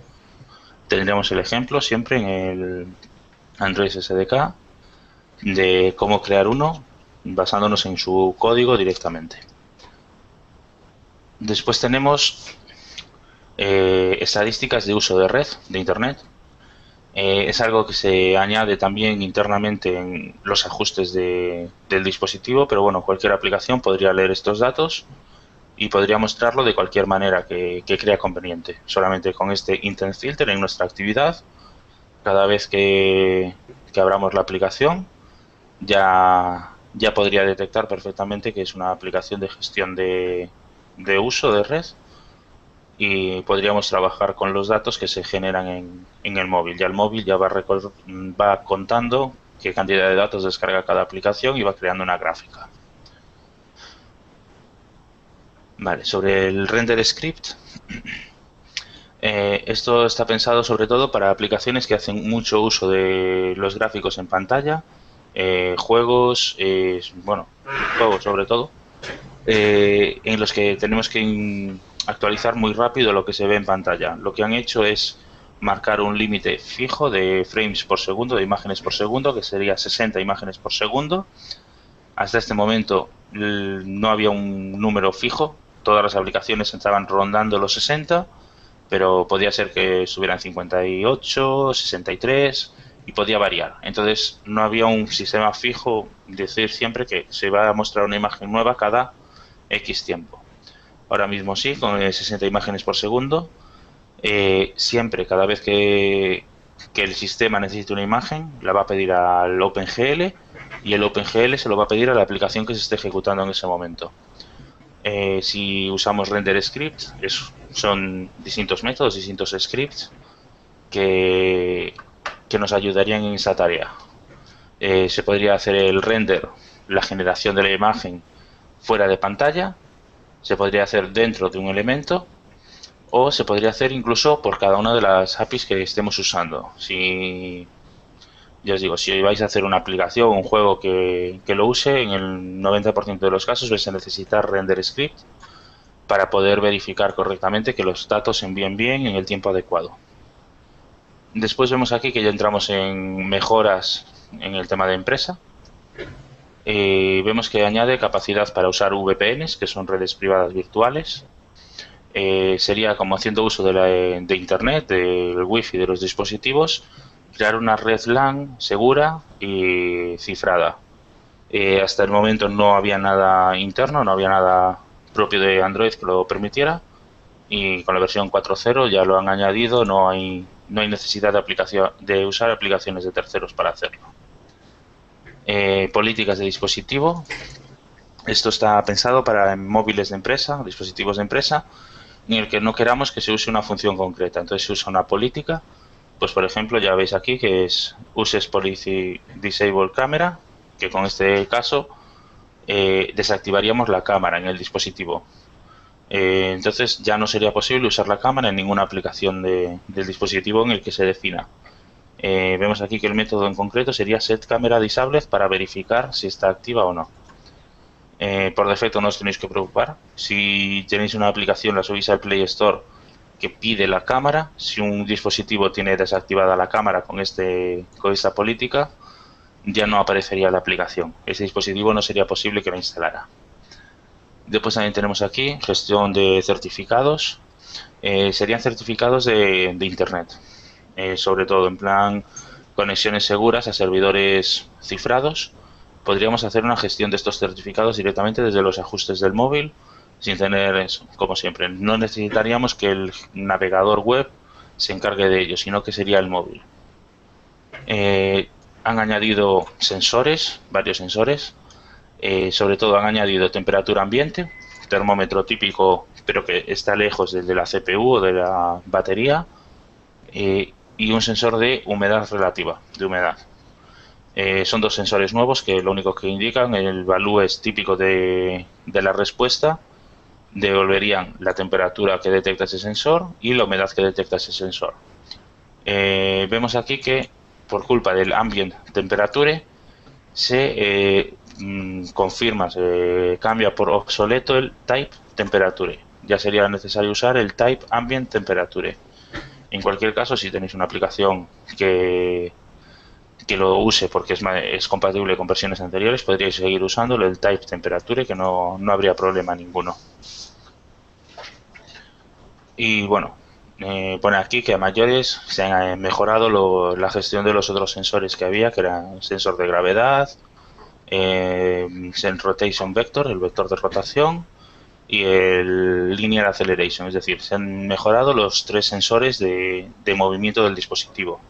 tendríamos el ejemplo siempre en el Android SDK de cómo crear uno basándonos en su código directamente. Después tenemos estadísticas de uso de red, de Internet. Es algo que se añade también internamente en los ajustes del dispositivo, pero bueno, cualquier aplicación podría leer estos datos y podría mostrarlo de cualquier manera que crea conveniente. Solamente con este intent filter en nuestra actividad, cada vez que abramos la aplicación, ya podría detectar perfectamente que es una aplicación de gestión de uso de red, y podríamos trabajar con los datos que se generan en el móvil. Ya el móvil ya va contando qué cantidad de datos descarga cada aplicación y va creando una gráfica. Vale, sobre el render script, esto está pensado sobre todo para aplicaciones que hacen mucho uso de los gráficos en pantalla, juegos, bueno, juegos sobre todo, en los que tenemos que actualizar muy rápido lo que se ve en pantalla. Lo que han hecho es marcar un límite fijo de frames por segundo, de imágenes por segundo, que sería 60 imágenes por segundo. Hasta este momento no había un número fijo, todas las aplicaciones estaban rondando los 60, pero podía ser que estuvieran 58, 63 y podía variar. Entonces no había un sistema fijo, decir siempre que se va a mostrar una imagen nueva cada X tiempo. Ahora mismo sí, con 60 imágenes por segundo. Siempre, cada vez que el sistema necesite una imagen, la va a pedir al OpenGL, y el OpenGL se lo va a pedir a la aplicación que se esté ejecutando en ese momento. Si usamos render script, son distintos métodos, distintos scripts que nos ayudarían en esa tarea. Se podría hacer el render, la generación de la imagen, fuera de pantalla. Se podría hacer dentro de un elemento, o se podría hacer incluso por cada una de las APIs que estemos usando. Si, ya os digo, si vais a hacer una aplicación o un juego que lo use, en el 90% de los casos vais a necesitar render script para poder verificar correctamente que los datos se envíen bien en el tiempo adecuado. Después vemos aquí que ya entramos en mejoras en el tema de empresa. Vemos que añade capacidad para usar VPNs, que son redes privadas virtuales. Sería como haciendo uso de Internet, del Wi-Fi de los dispositivos, crear una red LAN segura y cifrada. Hasta el momento no había nada interno, no había nada propio de Android que lo permitiera, y con la versión 4.0 ya lo han añadido, no hay necesidad de usar aplicaciones de terceros para hacerlo. Políticas de dispositivo. Esto está pensado para móviles de empresa, dispositivos de empresa, en el que no queramos que se use una función concreta. Entonces se usa una política, pues por ejemplo ya veis aquí que es Uses Policy Disable Camera, que con este caso desactivaríamos la cámara en el dispositivo. Entonces ya no sería posible usar la cámara en ninguna aplicación del dispositivo en el que se defina. Vemos aquí que el método en concreto sería setCameraDisabled para verificar si está activa o no. Por defecto no os tenéis que preocupar. Si tenéis una aplicación, la subís al Play Store que pide la cámara. Si un dispositivo tiene desactivada la cámara con esta política, ya no aparecería la aplicación. Ese dispositivo no sería posible que la instalara. Después también tenemos aquí gestión de certificados. Serían certificados de Internet. Sobre todo en plan conexiones seguras a servidores cifrados. Podríamos hacer una gestión de estos certificados directamente desde los ajustes del móvil, sin tener eso, como siempre. No necesitaríamos que el navegador web se encargue de ello, sino que sería el móvil. Han añadido sensores, varios sensores. Sobre todo han añadido temperatura ambiente, termómetro típico, pero que está lejos de la CPU o de la batería, y un sensor de humedad relativa, de humedad. Son dos sensores nuevos que lo único que indican, el value es típico de la respuesta, devolverían la temperatura que detecta ese sensor y la humedad que detecta ese sensor. Vemos aquí que por culpa del ambient temperature se confirma, se cambia por obsoleto el type temperature. Ya sería necesario usar el type ambient temperature. En cualquier caso, si tenéis una aplicación que lo use porque es compatible con versiones anteriores, podríais seguir usándolo, el type temperature, que no habría problema ninguno. Y bueno, pone aquí que a mayores se han mejorado la gestión de los otros sensores que había, que eran sensor de gravedad, rotation vector, el vector de rotación, y el linear acceleration, es decir, se han mejorado los tres sensores de movimiento del dispositivo.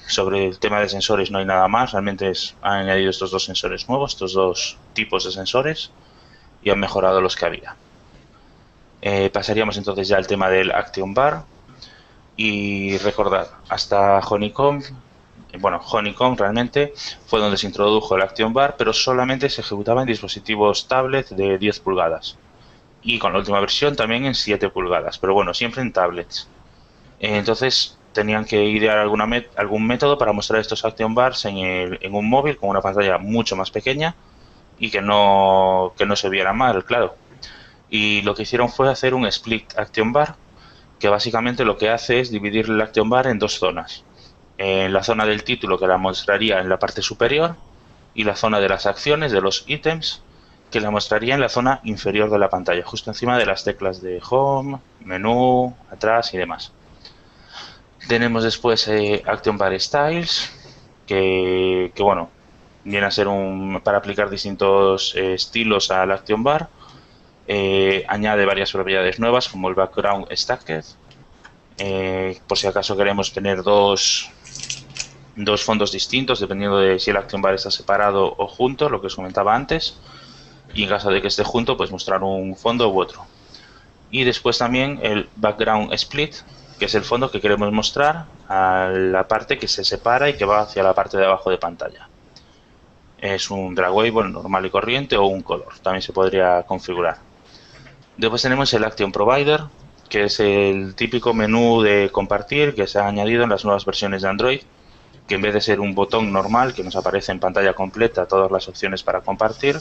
Sobre el tema de sensores no hay nada más, realmente han añadido estos dos sensores nuevos, estos dos tipos de sensores, y han mejorado los que había. Pasaríamos entonces ya al tema del Action Bar, y recordad, hasta Honeycomb, Honeycomb realmente fue donde se introdujo el Action Bar, pero solamente se ejecutaba en dispositivos tablet de 10 pulgadas, y con la última versión también en 7 pulgadas, pero bueno, siempre en tablets. Entonces tenían que idear algún método para mostrar estos Action Bars en un móvil con una pantalla mucho más pequeña y que no se viera mal, claro. Y lo que hicieron fue hacer un Split Action Bar, que básicamente lo que hace es dividir el Action Bar en dos zonas. En la zona del título, que la mostraría en la parte superior, y la zona de las acciones, de los ítems, que la mostraría en la zona inferior de la pantalla, justo encima de las teclas de Home, Menú, Atrás y demás. Tenemos después Action Bar Styles, que bueno, viene a ser para aplicar distintos estilos al Action Bar. Añade varias propiedades nuevas, como el Background Stacked, por si acaso queremos tener dos fondos distintos, dependiendo de si el Action Bar está separado o junto, lo que os comentaba antes, y en caso de que esté junto, pues mostrar un fondo u otro. Y después también el Background Split, que es el fondo que queremos mostrar a la parte que se separa y que va hacia la parte de abajo de pantalla. Es un dragable normal y corriente o un color, también se podría configurar. Después tenemos el Action Provider, que es el típico menú de compartir que se ha añadido en las nuevas versiones de Android, que en vez de ser un botón normal que nos aparece en pantalla completa todas las opciones para compartir,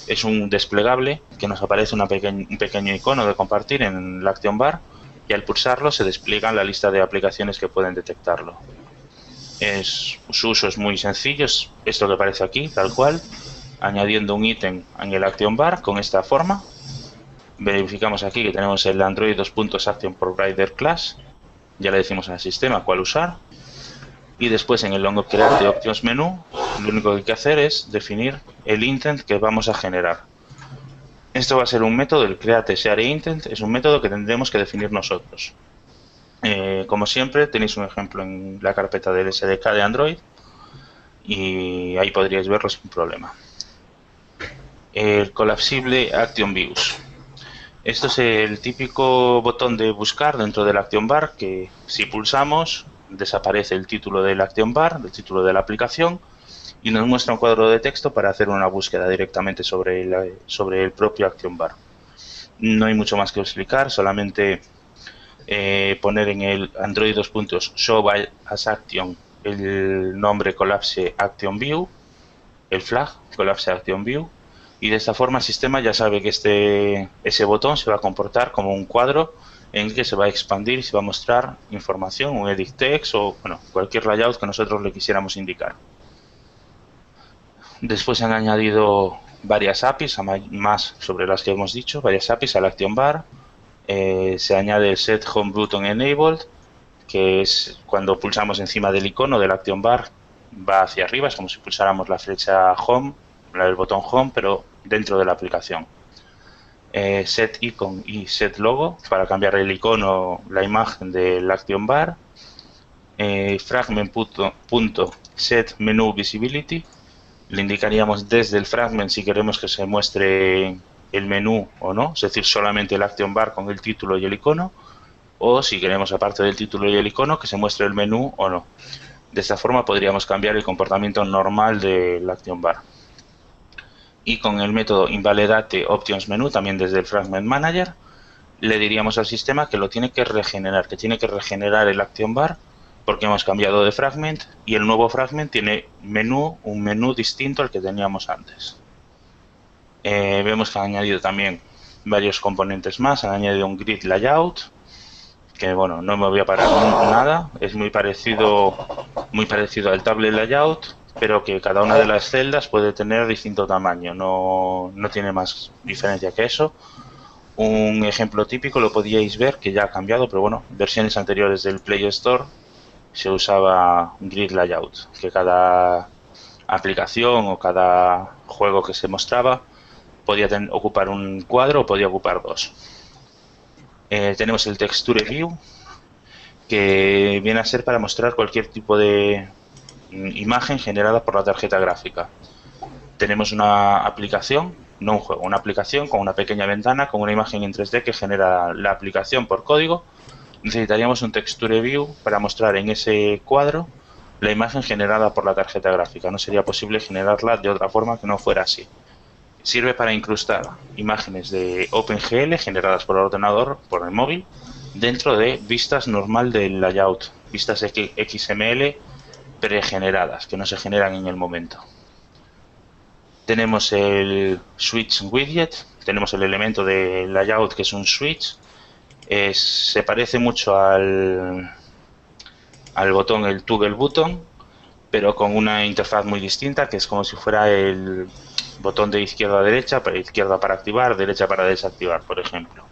es un desplegable que nos aparece un pequeño icono de compartir en el Action Bar, y al pulsarlo se despliega la lista de aplicaciones que pueden detectarlo. Su uso es muy sencillo, es esto que aparece aquí, tal cual, añadiendo un ítem en el Action Bar con esta forma. Verificamos aquí que tenemos el Android 2.Action Provider Class, ya le decimos al sistema cuál usar, Y después en el onCreate de Options Menu, lo único que hay que hacer es definir el intent que vamos a generar. Esto va a ser un método, el createShareIntent, es un método que tendremos que definir nosotros. Como siempre, tenéis un ejemplo en la carpeta del SDK de Android y ahí podríais verlo sin problema. El Collapsible Action Views. Esto es el típico botón de buscar dentro del Action Bar que si pulsamos desaparece el título del Action Bar, el título de la aplicación, y nos muestra un cuadro de texto para hacer una búsqueda directamente sobre el propio Action Bar. No hay mucho más que explicar, solamente poner en el Android 2 puntos Show as Action el nombre Collapse Action View, el flag Collapse Action View, y de esta forma el sistema ya sabe que ese botón se va a comportar como un cuadro en el que se va a expandir y se va a mostrar información, un edit text o bueno, cualquier layout que nosotros le quisiéramos indicar. Después se han añadido varias APIs, más sobre las que hemos dicho, varias APIs al Action Bar. Se añade el Set Home Button Enabled, que es cuando pulsamos encima del icono del Action Bar, va hacia arriba, es como si pulsáramos la flecha Home, el botón Home, pero dentro de la aplicación. Set Icon y Set Logo, para cambiar el icono, la imagen del Action Bar. Fragment.set Menu Visibility, le indicaríamos desde el fragment si queremos que se muestre el menú o no, es decir, solamente el Action Bar con el título y el icono, o si queremos, aparte del título y el icono, que se muestre el menú o no. De esta forma podríamos cambiar el comportamiento normal del Action Bar. Y con el método Invalidate Options Menu, también desde el Fragment Manager, le diríamos al sistema que lo tiene que regenerar, el Action Bar, porque hemos cambiado de fragment y el nuevo fragment tiene un menú distinto al que teníamos antes. Vemos que han añadido también varios componentes más, han añadido un grid layout, que bueno, no me voy a parar nada, es muy parecido al tablet layout, pero que cada una de las celdas puede tener distinto tamaño, no tiene más diferencia que eso. Un ejemplo típico lo podíais ver que ya ha cambiado, pero bueno, versiones anteriores del Play Store se usaba un grid layout, que cada aplicación o cada juego que se mostraba podía ocupar un cuadro o podía ocupar dos. Tenemos el Texture View, que viene a ser para mostrar cualquier tipo de imagen generada por la tarjeta gráfica. Tenemos una aplicación, no un juego, una aplicación con una pequeña ventana con una imagen en 3D que genera la aplicación por código. Necesitaríamos un Texture View para mostrar en ese cuadro la imagen generada por la tarjeta gráfica. No sería posible generarla de otra forma que no fuera así. Sirve para incrustar imágenes de OpenGL generadas por el ordenador, por el móvil, dentro de vistas normal del layout, vistas XML pregeneradas, que no se generan en el momento. Tenemos el Switch Widget, tenemos el elemento de layout que es un switch. Se parece mucho al botón, el Toggle Button, pero con una interfaz muy distinta, que es como si fuera el botón de izquierda a derecha, izquierda para activar, derecha para desactivar, por ejemplo.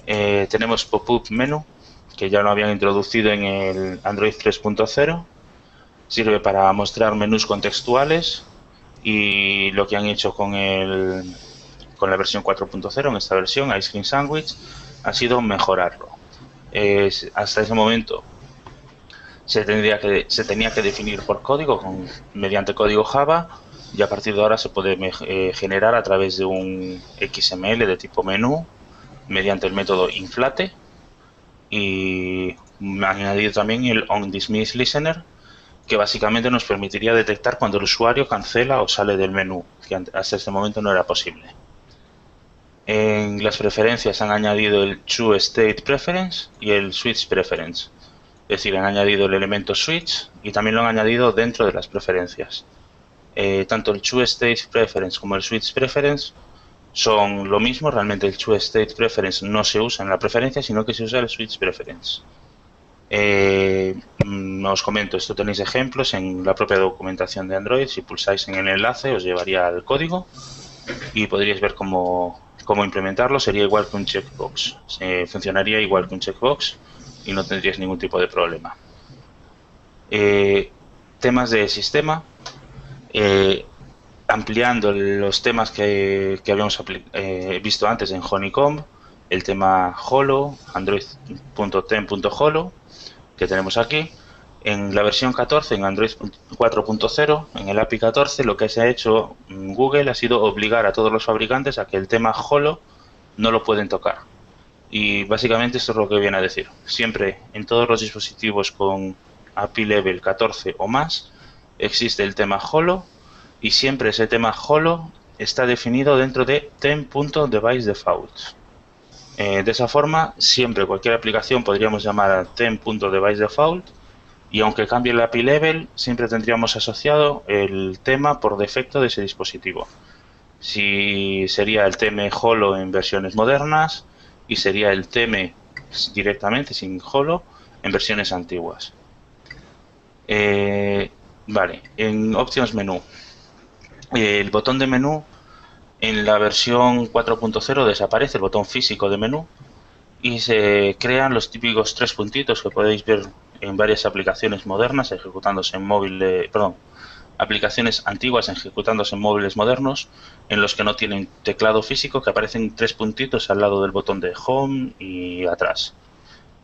Tenemos Pop-up Menu, que ya lo habían introducido en el Android 3.0. Sirve para mostrar menús contextuales y lo que han hecho con la versión 4.0, en esta versión, Ice Cream Sandwich, ha sido mejorarlo. Hasta ese momento se tenía que definir por código mediante código Java, y a partir de ahora se puede generar a través de un XML de tipo menú mediante el método inflate, y han añadido también el onDismiss Listener, que básicamente nos permitiría detectar cuando el usuario cancela o sale del menú, que hasta este momento no era posible. En las preferencias han añadido el TrueState Preference y el Switch Preference. Es decir, han añadido el elemento switch y también lo han añadido dentro de las preferencias. Tanto el TrueState Preference como el Switch Preference son lo mismo. Realmente el TrueState Preference no se usa en la preferencia, sino que se usa el Switch Preference. Os comento, esto tenéis ejemplos en la propia documentación de Android. Si pulsáis en el enlace os llevaría al código y podríais ver cómo implementarlo. Sería igual que un checkbox, funcionaría igual que un checkbox y no tendríais ningún tipo de problema. Temas de sistema, eh, ampliando los temas que habíamos visto antes en Honeycomb, el tema Holo, Android.10.holo, que tenemos aquí. En la versión 14, en Android 4.0, en el API 14, lo que se ha hecho Google ha sido obligar a todos los fabricantes a que el tema Holo no lo pueden tocar. Y básicamente esto es lo que viene a decir. Siempre en todos los dispositivos con API Level 14 o más existe el tema Holo, y siempre ese tema Holo está definido dentro de Ten.DeviceDefault. De esa forma, siempre cualquier aplicación podríamos llamar a Ten.DeviceDefault, y aunque cambie el API Level, siempre tendríamos asociado el tema por defecto de ese dispositivo. Si sería el TM Holo en versiones modernas, y sería el TM directamente sin Holo en versiones antiguas. Vale, en Options Menú. El botón de menú en la versión 4.0 desaparece, el botón físico de menú, y se crean los típicos tres puntitos que podéis ver en varias aplicaciones modernas ejecutándose en móviles, aplicaciones antiguas ejecutándose en móviles modernos, en los que no tienen teclado físico, que aparecen tres puntitos al lado del botón de Home y atrás.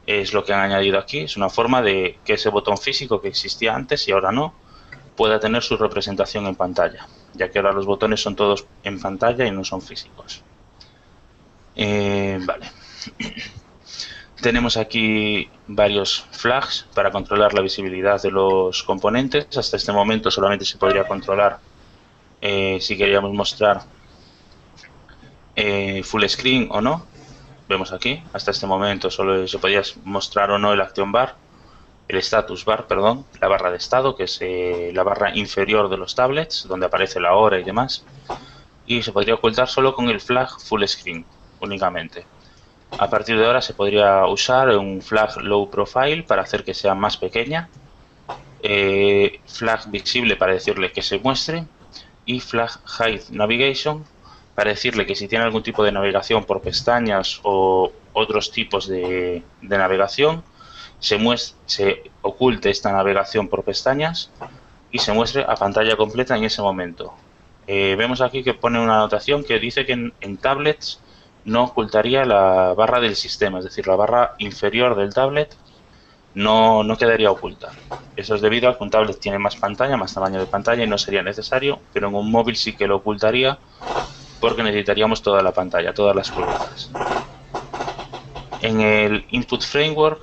Es lo que han añadido aquí, es una forma de que ese botón físico que existía antes y ahora no, pueda tener su representación en pantalla, ya que ahora los botones son todos en pantalla y no son físicos. Vale. Tenemos aquí varios flags para controlar la visibilidad de los componentes. Hasta este momento solamente se podría controlar si queríamos mostrar full screen o no. Vemos aquí, hasta este momento solo se podía mostrar o no el action bar, el status bar, perdón, la barra de estado, que es la barra inferior de los tablets, donde aparece la hora y demás. Y se podría ocultar solo con el flag full screen, únicamente. A partir de ahora se podría usar un flag low profile para hacer que sea más pequeña, flag visible para decirle que se muestre, y flag hide navigation para decirle que si tiene algún tipo de navegación por pestañas o otros tipos de navegación, se oculte esta navegación por pestañas y se muestre a pantalla completa en ese momento. Vemos aquí que pone una anotación que dice que en tablets no ocultaría la barra del sistema, es decir, la barra inferior del tablet no quedaría oculta. Eso es debido a que un tablet tiene más pantalla, más tamaño de pantalla y no sería necesario, pero en un móvil sí que lo ocultaría porque necesitaríamos toda la pantalla, todas las pulgadas. En el Input Framework,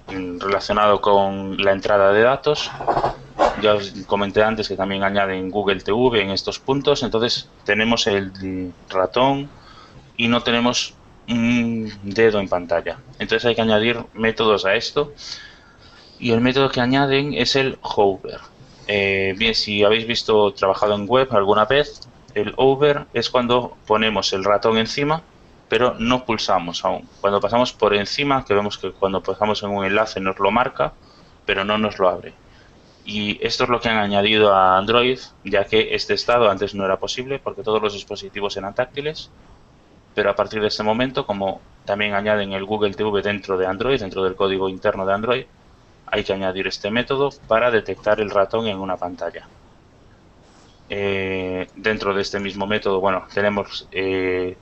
relacionado con la entrada de datos, ya os comenté antes que también añaden Google TV en estos puntos, entonces tenemos el ratón y no tenemos un dedo en pantalla. Entonces hay que añadir métodos a esto, y el método que añaden es el hover. Bien, si habéis trabajado en web alguna vez, el hover es cuando ponemos el ratón encima, pero no pulsamos aún. Cuando pasamos por encima, que vemos que cuando pasamos en un enlace nos lo marca, pero no nos lo abre. Y esto es lo que han añadido a Android, ya que este estado antes no era posible porque todos los dispositivos eran táctiles, pero a partir de este momento, como también añaden el Google TV dentro de Android, dentro del código interno de Android, hay que añadir este método para detectar el ratón en una pantalla. Dentro de este mismo método, bueno, tenemos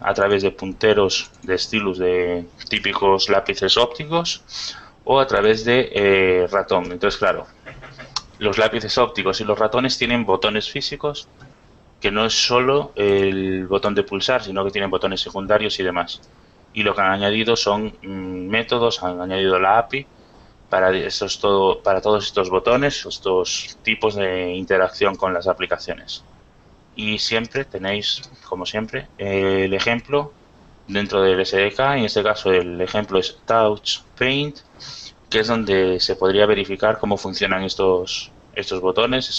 a través de punteros de stylus de típicos lápices ópticos o a través de ratón. Entonces, claro, los lápices ópticos y los ratones tienen botones físicos, que no es solo el botón de pulsar, sino que tienen botones secundarios y demás. Y lo que han añadido son métodos, han añadido la API para todos estos botones, estos tipos de interacción con las aplicaciones. Y siempre tenéis, como siempre, el ejemplo dentro del SDK. En este caso el ejemplo es Touch Paint, que es donde se podría verificar cómo funcionan estos botones,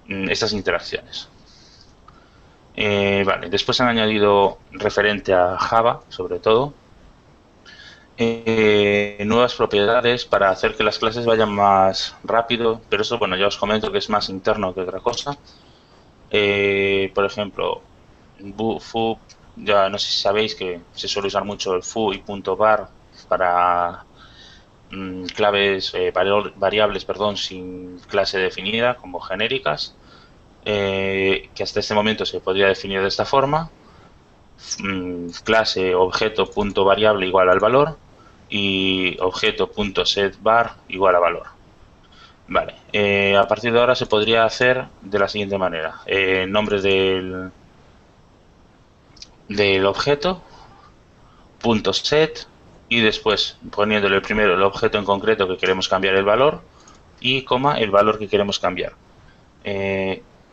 estas interacciones. Vale, después han añadido, referente a Java, sobre todo, nuevas propiedades para hacer que las clases vayan más rápido, pero eso, bueno, ya os comento que es más interno que otra cosa. Por ejemplo, foo, ya no sé si sabéis que se suele usar mucho el foo y punto .bar para claves, variables, perdón, sin clase definida, como genéricas, que hasta este momento se podría definir de esta forma. Clase objeto punto variable igual al valor y objeto punto set var igual a valor. Vale, a partir de ahora se podría hacer de la siguiente manera. Nombre del objeto, punto set, y después poniéndole primero el objeto en concreto que queremos cambiar el valor y coma el valor que queremos cambiar.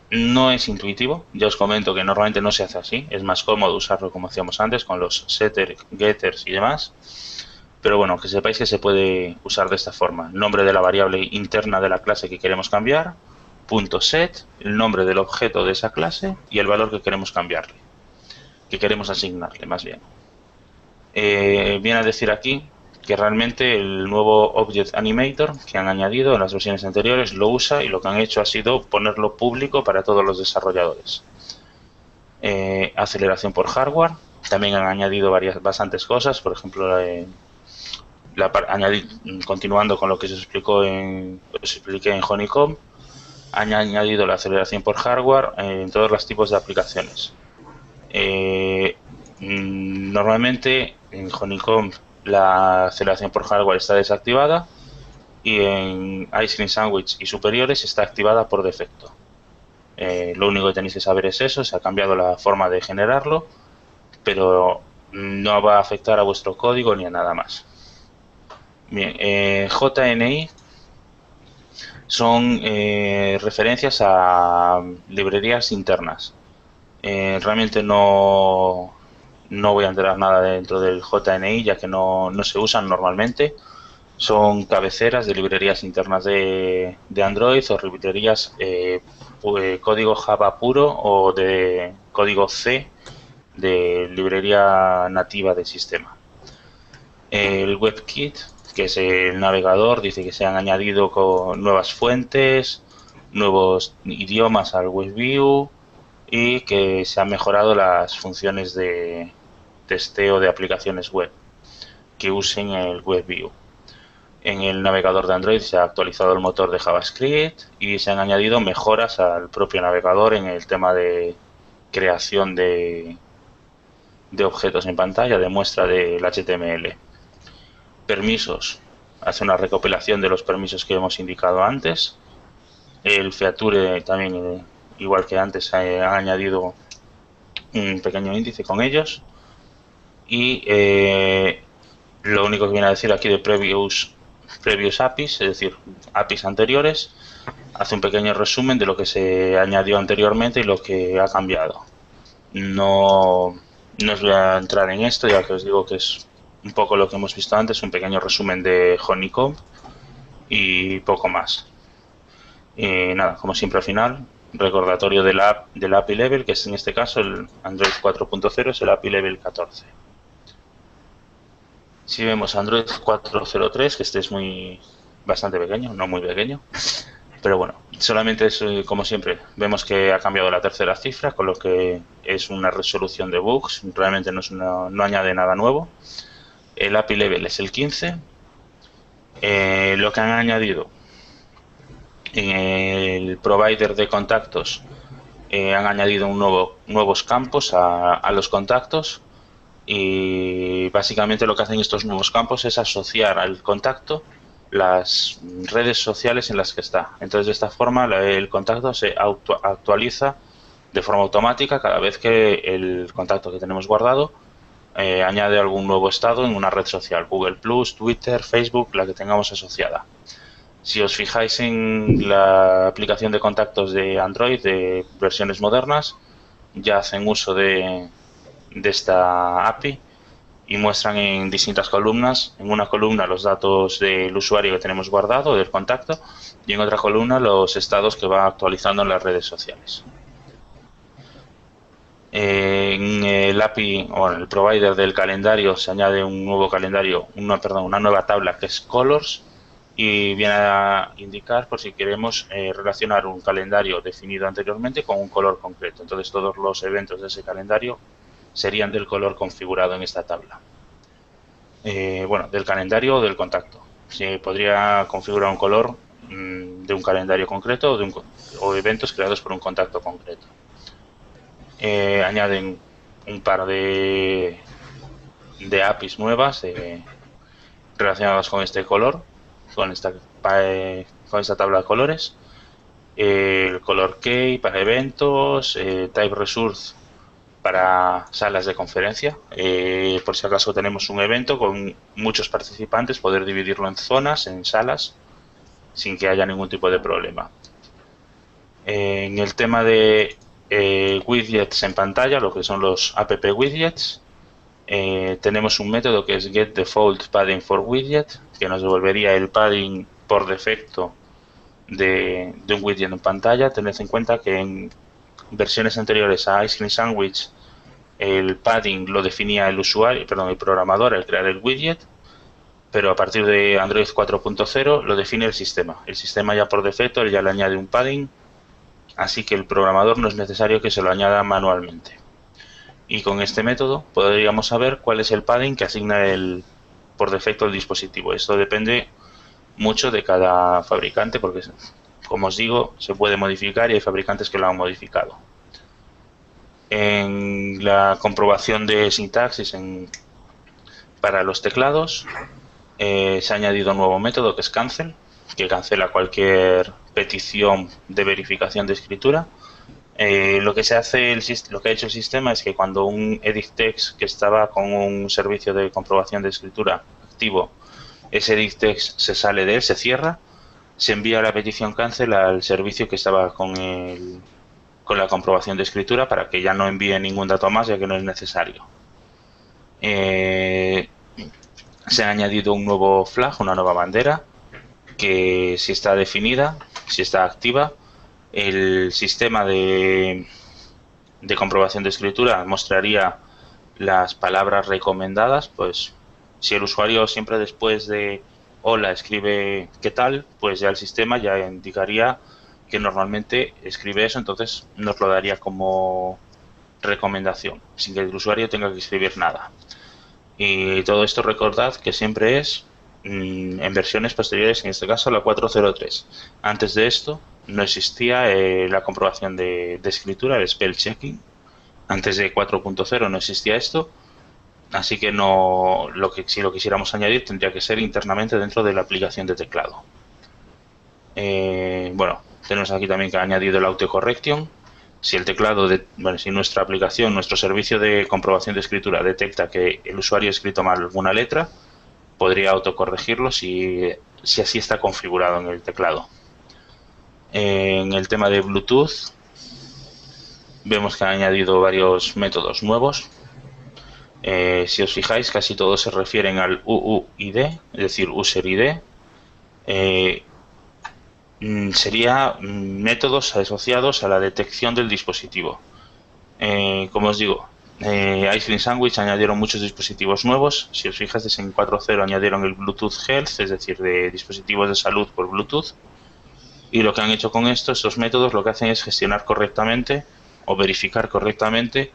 No es intuitivo, ya os comento que normalmente no se hace así, es más cómodo usarlo como hacíamos antes con los setters, getters y demás. Pero bueno, que sepáis que se puede usar de esta forma. Nombre de la variable interna de la clase que queremos cambiar, punto set, el nombre del objeto de esa clase y el valor que queremos cambiarle, que queremos asignarle más bien. Viene a decir aquí que realmente el nuevo Object Animator que han añadido en las versiones anteriores lo usa y lo que han hecho ha sido ponerlo público para todos los desarrolladores. Aceleración por hardware, también han añadido bastantes cosas, por ejemplo, continuando con lo que os expliqué en Honeycomb, han añadido la aceleración por hardware en todos los tipos de aplicaciones. Normalmente en Honeycomb la aceleración por hardware está desactivada y en Ice Cream Sandwich y superiores está activada por defecto. Lo único que tenéis que saber es eso, se ha cambiado la forma de generarlo, pero no va a afectar a vuestro código ni a nada más. Bien, JNI son referencias a librerías internas. Realmente no voy a entrar nada dentro del JNI, ya que no se usan normalmente. Son cabeceras de librerías internas de Android o librerías código Java puro o de código C de librería nativa del sistema. El WebKit, que es el navegador, dice que se han añadido con nuevas fuentes, nuevos idiomas al WebView y que se han mejorado las funciones de testeo de aplicaciones web que usen el WebView. En el navegador de Android se ha actualizado el motor de JavaScript y se han añadido mejoras al propio navegador en el tema de creación de objetos en pantalla, de muestra del HTML. Permisos. Hace una recopilación de los permisos que hemos indicado antes. El Feature también, igual que antes, se ha añadido un pequeño índice con ellos. Y lo único que viene a decir aquí de previous APIs, es decir, APIs anteriores, hace un pequeño resumen de lo que se añadió anteriormente y lo que ha cambiado. No os voy a entrar en esto, ya que os digo que es un poco lo que hemos visto antes, un pequeño resumen de Honeycomb y poco más. Y nada, como siempre al final, recordatorio del API Level, que es en este caso el Android 4.0, es el API Level 14. Si vemos Android 4.03, que este es bastante pequeño, no muy pequeño, pero bueno, solamente es, como siempre, vemos que ha cambiado la tercera cifra, con lo que es una resolución de bugs, realmente no añade nada nuevo. El API Level es el 15. Lo que han añadido en el provider de contactos, han añadido nuevos campos a los contactos, y básicamente lo que hacen estos nuevos campos es asociar al contacto las redes sociales en las que está. Entonces, de esta forma el contacto se actualiza de forma automática cada vez que el contacto que tenemos guardado añade algún nuevo estado en una red social, Google+, Twitter, Facebook, la que tengamos asociada. Si os fijáis en la aplicación de contactos de Android de versiones modernas, ya hacen uso de esta API y muestran en distintas columnas. En una columna los datos del usuario que tenemos guardado, del contacto, y en otra columna los estados que va actualizando en las redes sociales. En el API o en el provider del calendario se añade un nuevo calendario, una nueva tabla que es Colors, y viene a indicar por si queremos relacionar un calendario definido anteriormente con un color concreto. Entonces todos los eventos de ese calendario serían del color configurado en esta tabla. Bueno, del calendario o del contacto. se podría configurar un color de un calendario concreto o eventos creados por un contacto concreto. Añaden un par de APIs nuevas relacionadas con este color, con esta tabla de colores. El color key para eventos, type resource para salas de conferencia. Por si acaso tenemos un evento con muchos participantes, poder dividirlo en zonas, en salas, sin que haya ningún tipo de problema. En el tema de widgets en pantalla, lo que son los app widgets, tenemos un método que es getDefaultPadding for widget, que nos devolvería el padding por defecto de un widget en pantalla. Tened en cuenta que en versiones anteriores a Ice Cream Sandwich el padding lo definía el usuario, perdón, el programador al crear el widget, pero a partir de Android 4.0 lo define el sistema. El sistema ya por defecto ya le añade un padding, así que el programador no es necesario que se lo añada manualmente. Y con este método podríamos saber cuál es el padding que asigna por defecto el dispositivo. Esto depende mucho de cada fabricante porque, como os digo, se puede modificar y hay fabricantes que lo han modificado. En la comprobación de sintaxis para los teclados se ha añadido un nuevo método que es cancel, que cancela cualquier petición de verificación de escritura. Lo que ha hecho el sistema es que cuando un edit text que estaba con un servicio de comprobación de escritura activo, ese edit text se sale de él, se cierra, se envía la petición cancel al servicio que estaba con la comprobación de escritura para que ya no envíe ningún dato más, ya que no es necesario. Se ha añadido un nuevo flag, una nueva bandera, que si está definida, si está activa, el sistema de comprobación de escritura mostraría las palabras recomendadas. Pues si el usuario siempre después de hola escribe ¿qué tal?, pues ya el sistema ya indicaría que normalmente escribe eso, entonces nos lo daría como recomendación, sin que el usuario tenga que escribir nada. Y todo esto recordad que siempre es en versiones posteriores, en este caso la 4.03. Antes de esto no existía la comprobación de escritura, el spell checking. Antes de 4.0 no existía esto, así que si lo quisiéramos añadir tendría que ser internamente dentro de la aplicación de teclado. Bueno, tenemos aquí también que ha añadido el autocorrection. Si el teclado, si nuestra aplicación, nuestro servicio de comprobación de escritura detecta que el usuario ha escrito mal alguna letra, podría autocorregirlo si así está configurado en el teclado. En el tema de Bluetooth, vemos que han añadido varios métodos nuevos. Si os fijáis, casi todos se refieren al UUID, es decir, User ID. Sería métodos asociados a la detección del dispositivo. Como os digo, Ice Cream Sandwich añadieron muchos dispositivos nuevos. Si os fijáis, en 4.0 añadieron el Bluetooth Health, es decir, de dispositivos de salud por Bluetooth. Y lo que han hecho con estos métodos lo que hacen es gestionar correctamente o verificar correctamente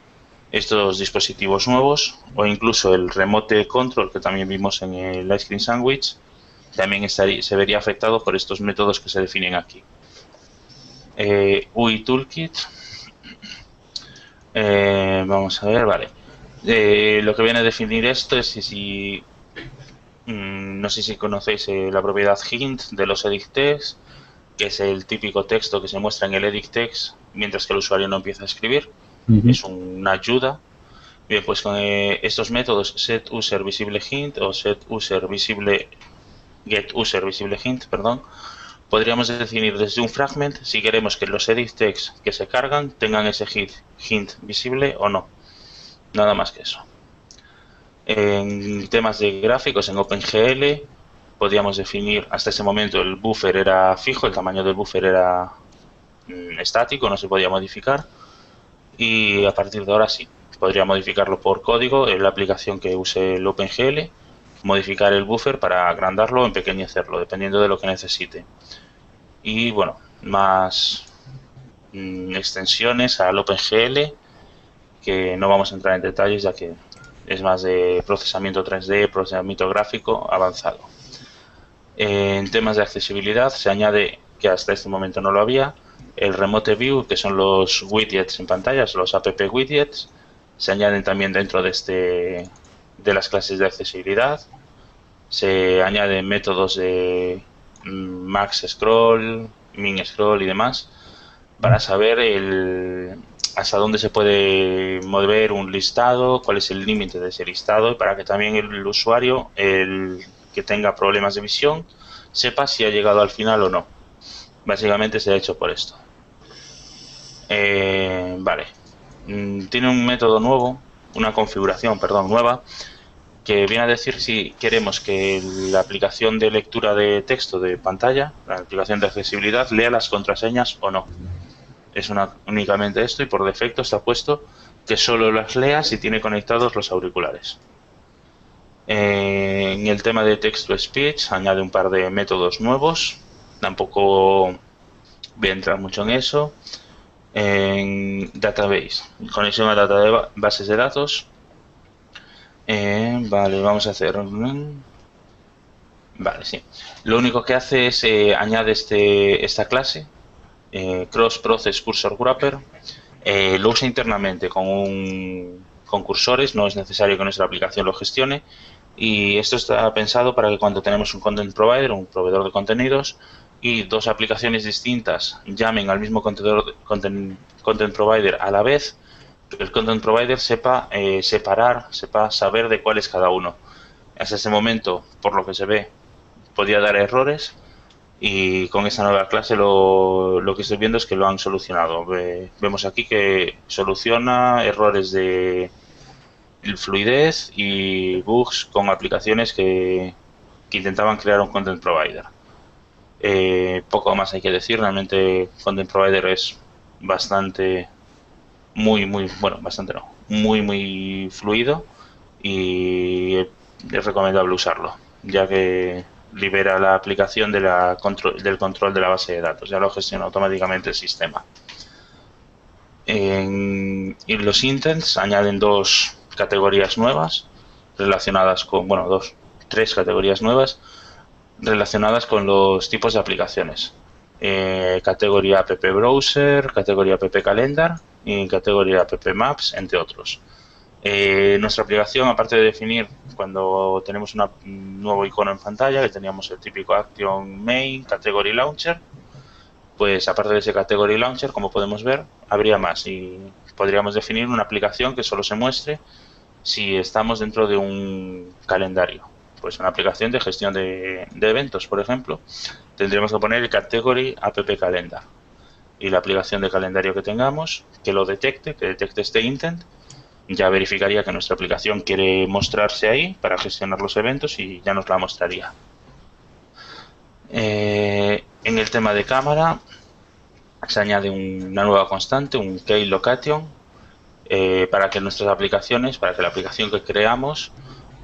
estos dispositivos nuevos, o incluso el Remote Control que también vimos en el Ice Cream Sandwich también se vería afectado por estos métodos que se definen aquí. UI Toolkit, vamos a ver, vale. Lo que viene a definir esto es no sé si conocéis la propiedad hint de los edit text, que es el típico texto que se muestra en el edit text mientras que el usuario no empieza a escribir. Es una ayuda. Bien, pues con estos métodos setUserVisibleHint o getUserVisibleHint, perdón, podríamos definir desde un fragment si queremos que los edit text que se cargan tengan ese hint visible o no. Nada más que eso. En temas de gráficos, en OpenGL, podíamos definir, hasta ese momento el buffer era fijo, el tamaño del buffer era estático, no se podía modificar, y a partir de ahora sí, podría modificarlo por código en la aplicación que use el OpenGL, modificar el buffer para agrandarlo o empequeñecerlo, dependiendo de lo que necesite. Y bueno, más extensiones al OpenGL, que no vamos a entrar en detalles ya que es más de procesamiento 3D, procesamiento gráfico avanzado. En temas de accesibilidad se añade, que hasta este momento no lo había, el Remote View, que son los widgets en pantallas, los app widgets. Se añaden también dentro de las clases de accesibilidad. Se añaden métodos de max scroll, min scroll y demás para saber hasta dónde se puede mover un listado, cuál es el límite de ese listado, y para que también el usuario, el que tenga problemas de visión, sepa si ha llegado al final o no. Básicamente se ha hecho por esto. Vale. Tiene un método nuevo, una configuración, perdón, nueva, que viene a decir si queremos que la aplicación de lectura de texto de pantalla, la aplicación de accesibilidad, lea las contraseñas o no. Es únicamente esto, y por defecto está puesto que solo las lea si tiene conectados los auriculares. En el tema de text-to-speech añade un par de métodos nuevos, tampoco voy a entrar mucho en eso. En database, conexión a bases de datos. Vale, vamos a hacer... Vale, sí. Lo único que hace es añade esta clase, Cross Process Cursor Wrapper. Lo usa internamente con cursores, no es necesario que nuestra aplicación lo gestione. Y esto está pensado para que cuando tenemos un content provider, un proveedor de contenidos, y dos aplicaciones distintas llamen al mismo content provider a la vez, el content provider sepa sepa saber de cuál es cada uno. Hasta este momento, por lo que se ve, podía dar errores, y con esta nueva clase lo que estoy viendo es que lo han solucionado. Vemos aquí que soluciona errores de fluidez y bugs con aplicaciones que intentaban crear un content provider. Poco más hay que decir. Realmente Content Provider es bastante muy fluido, y es recomendable usarlo, ya que libera la aplicación del control de la base de datos, ya lo gestiona automáticamente el sistema. Y los intents añaden dos categorías nuevas relacionadas con, tres categorías nuevas relacionadas con los tipos de aplicaciones. Categoría App Browser, categoría App Calendar y categoría App Maps, entre otros. Nuestra aplicación, aparte de definir cuando tenemos un nuevo icono en pantalla, que teníamos el típico Action Main, Category Launcher, pues aparte de ese Category Launcher, como podemos ver, habría más, y podríamos definir una aplicación que solo se muestre si estamos dentro de un calendario. Pues una aplicación de gestión de eventos, por ejemplo, tendríamos que poner el Category App Calendar, y la aplicación de calendario que tengamos, que lo detecte, que detecte este intent, ya verificaría que nuestra aplicación quiere mostrarse ahí para gestionar los eventos, y ya nos la mostraría. En el tema de cámara se añade una nueva constante, un key location, para que nuestras aplicaciones, para que la aplicación que creamos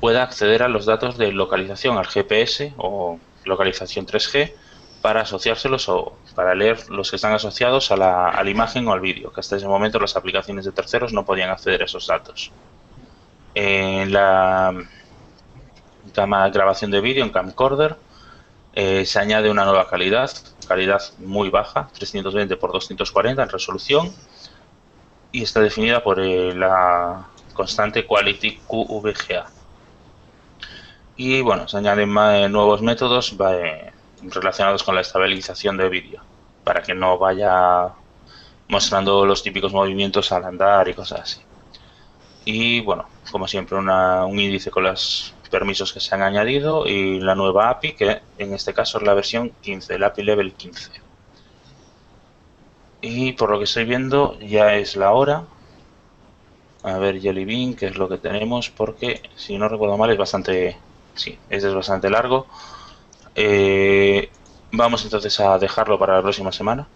pueda acceder a los datos de localización, al GPS o localización 3G, para asociárselos o para leer los que están asociados a la imagen o al vídeo, que hasta ese momento las aplicaciones de terceros no podían acceder a esos datos. En la grabación de vídeo, en camcorder, se añade una nueva calidad muy baja, 320 por 240 en resolución, y está definida por la constante Quality QVGA. Y bueno, se añaden nuevos métodos relacionados con la estabilización de vídeo, para que no vaya mostrando los típicos movimientos al andar y cosas así. Y bueno, como siempre, un índice con los permisos que se han añadido, y la nueva API, que en este caso es la versión 15, el API Level 15. Y por lo que estoy viendo ya es la hora. A ver, Jelly Bean, qué es lo que tenemos, porque si no recuerdo mal es bastante largo. Vamos entonces a dejarlo para la próxima semana.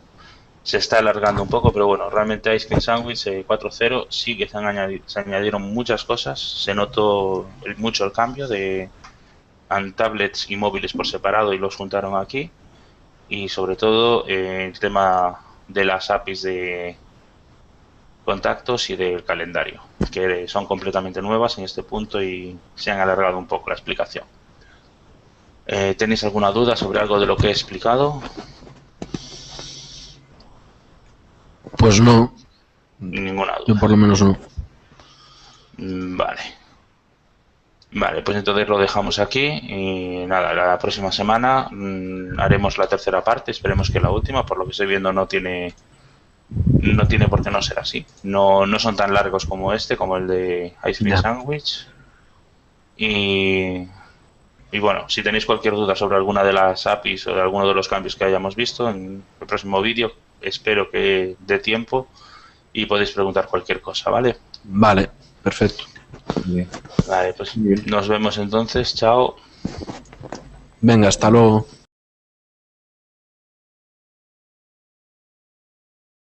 Se está alargando un poco, pero bueno, realmente Ice Cream Sandwich 4.0 sí que se añadieron muchas cosas. Se notó mucho el cambio de tablets y móviles por separado, y los juntaron aquí. Y sobre todo el tema de las APIs de contactos y del calendario, que son completamente nuevas en este punto, y se han alargado un poco la explicación. ¿Tenéis alguna duda sobre algo de lo que he explicado? Pues no. Ninguna duda. Yo por lo menos no. Vale. Vale, pues entonces lo dejamos aquí y nada, la próxima semana haremos la tercera parte, esperemos que la última, por lo que estoy viendo no tiene por qué no ser así. No son tan largos como como el de Ice Cream Ya. Sandwich. Y bueno, si tenéis cualquier duda sobre alguna de las APIs o de alguno de los cambios que hayamos visto en el próximo vídeo, espero que dé tiempo y podéis preguntar cualquier cosa, ¿vale? Vale, perfecto. Vale, pues Bien. nos vemos entonces, chao. Venga, hasta luego.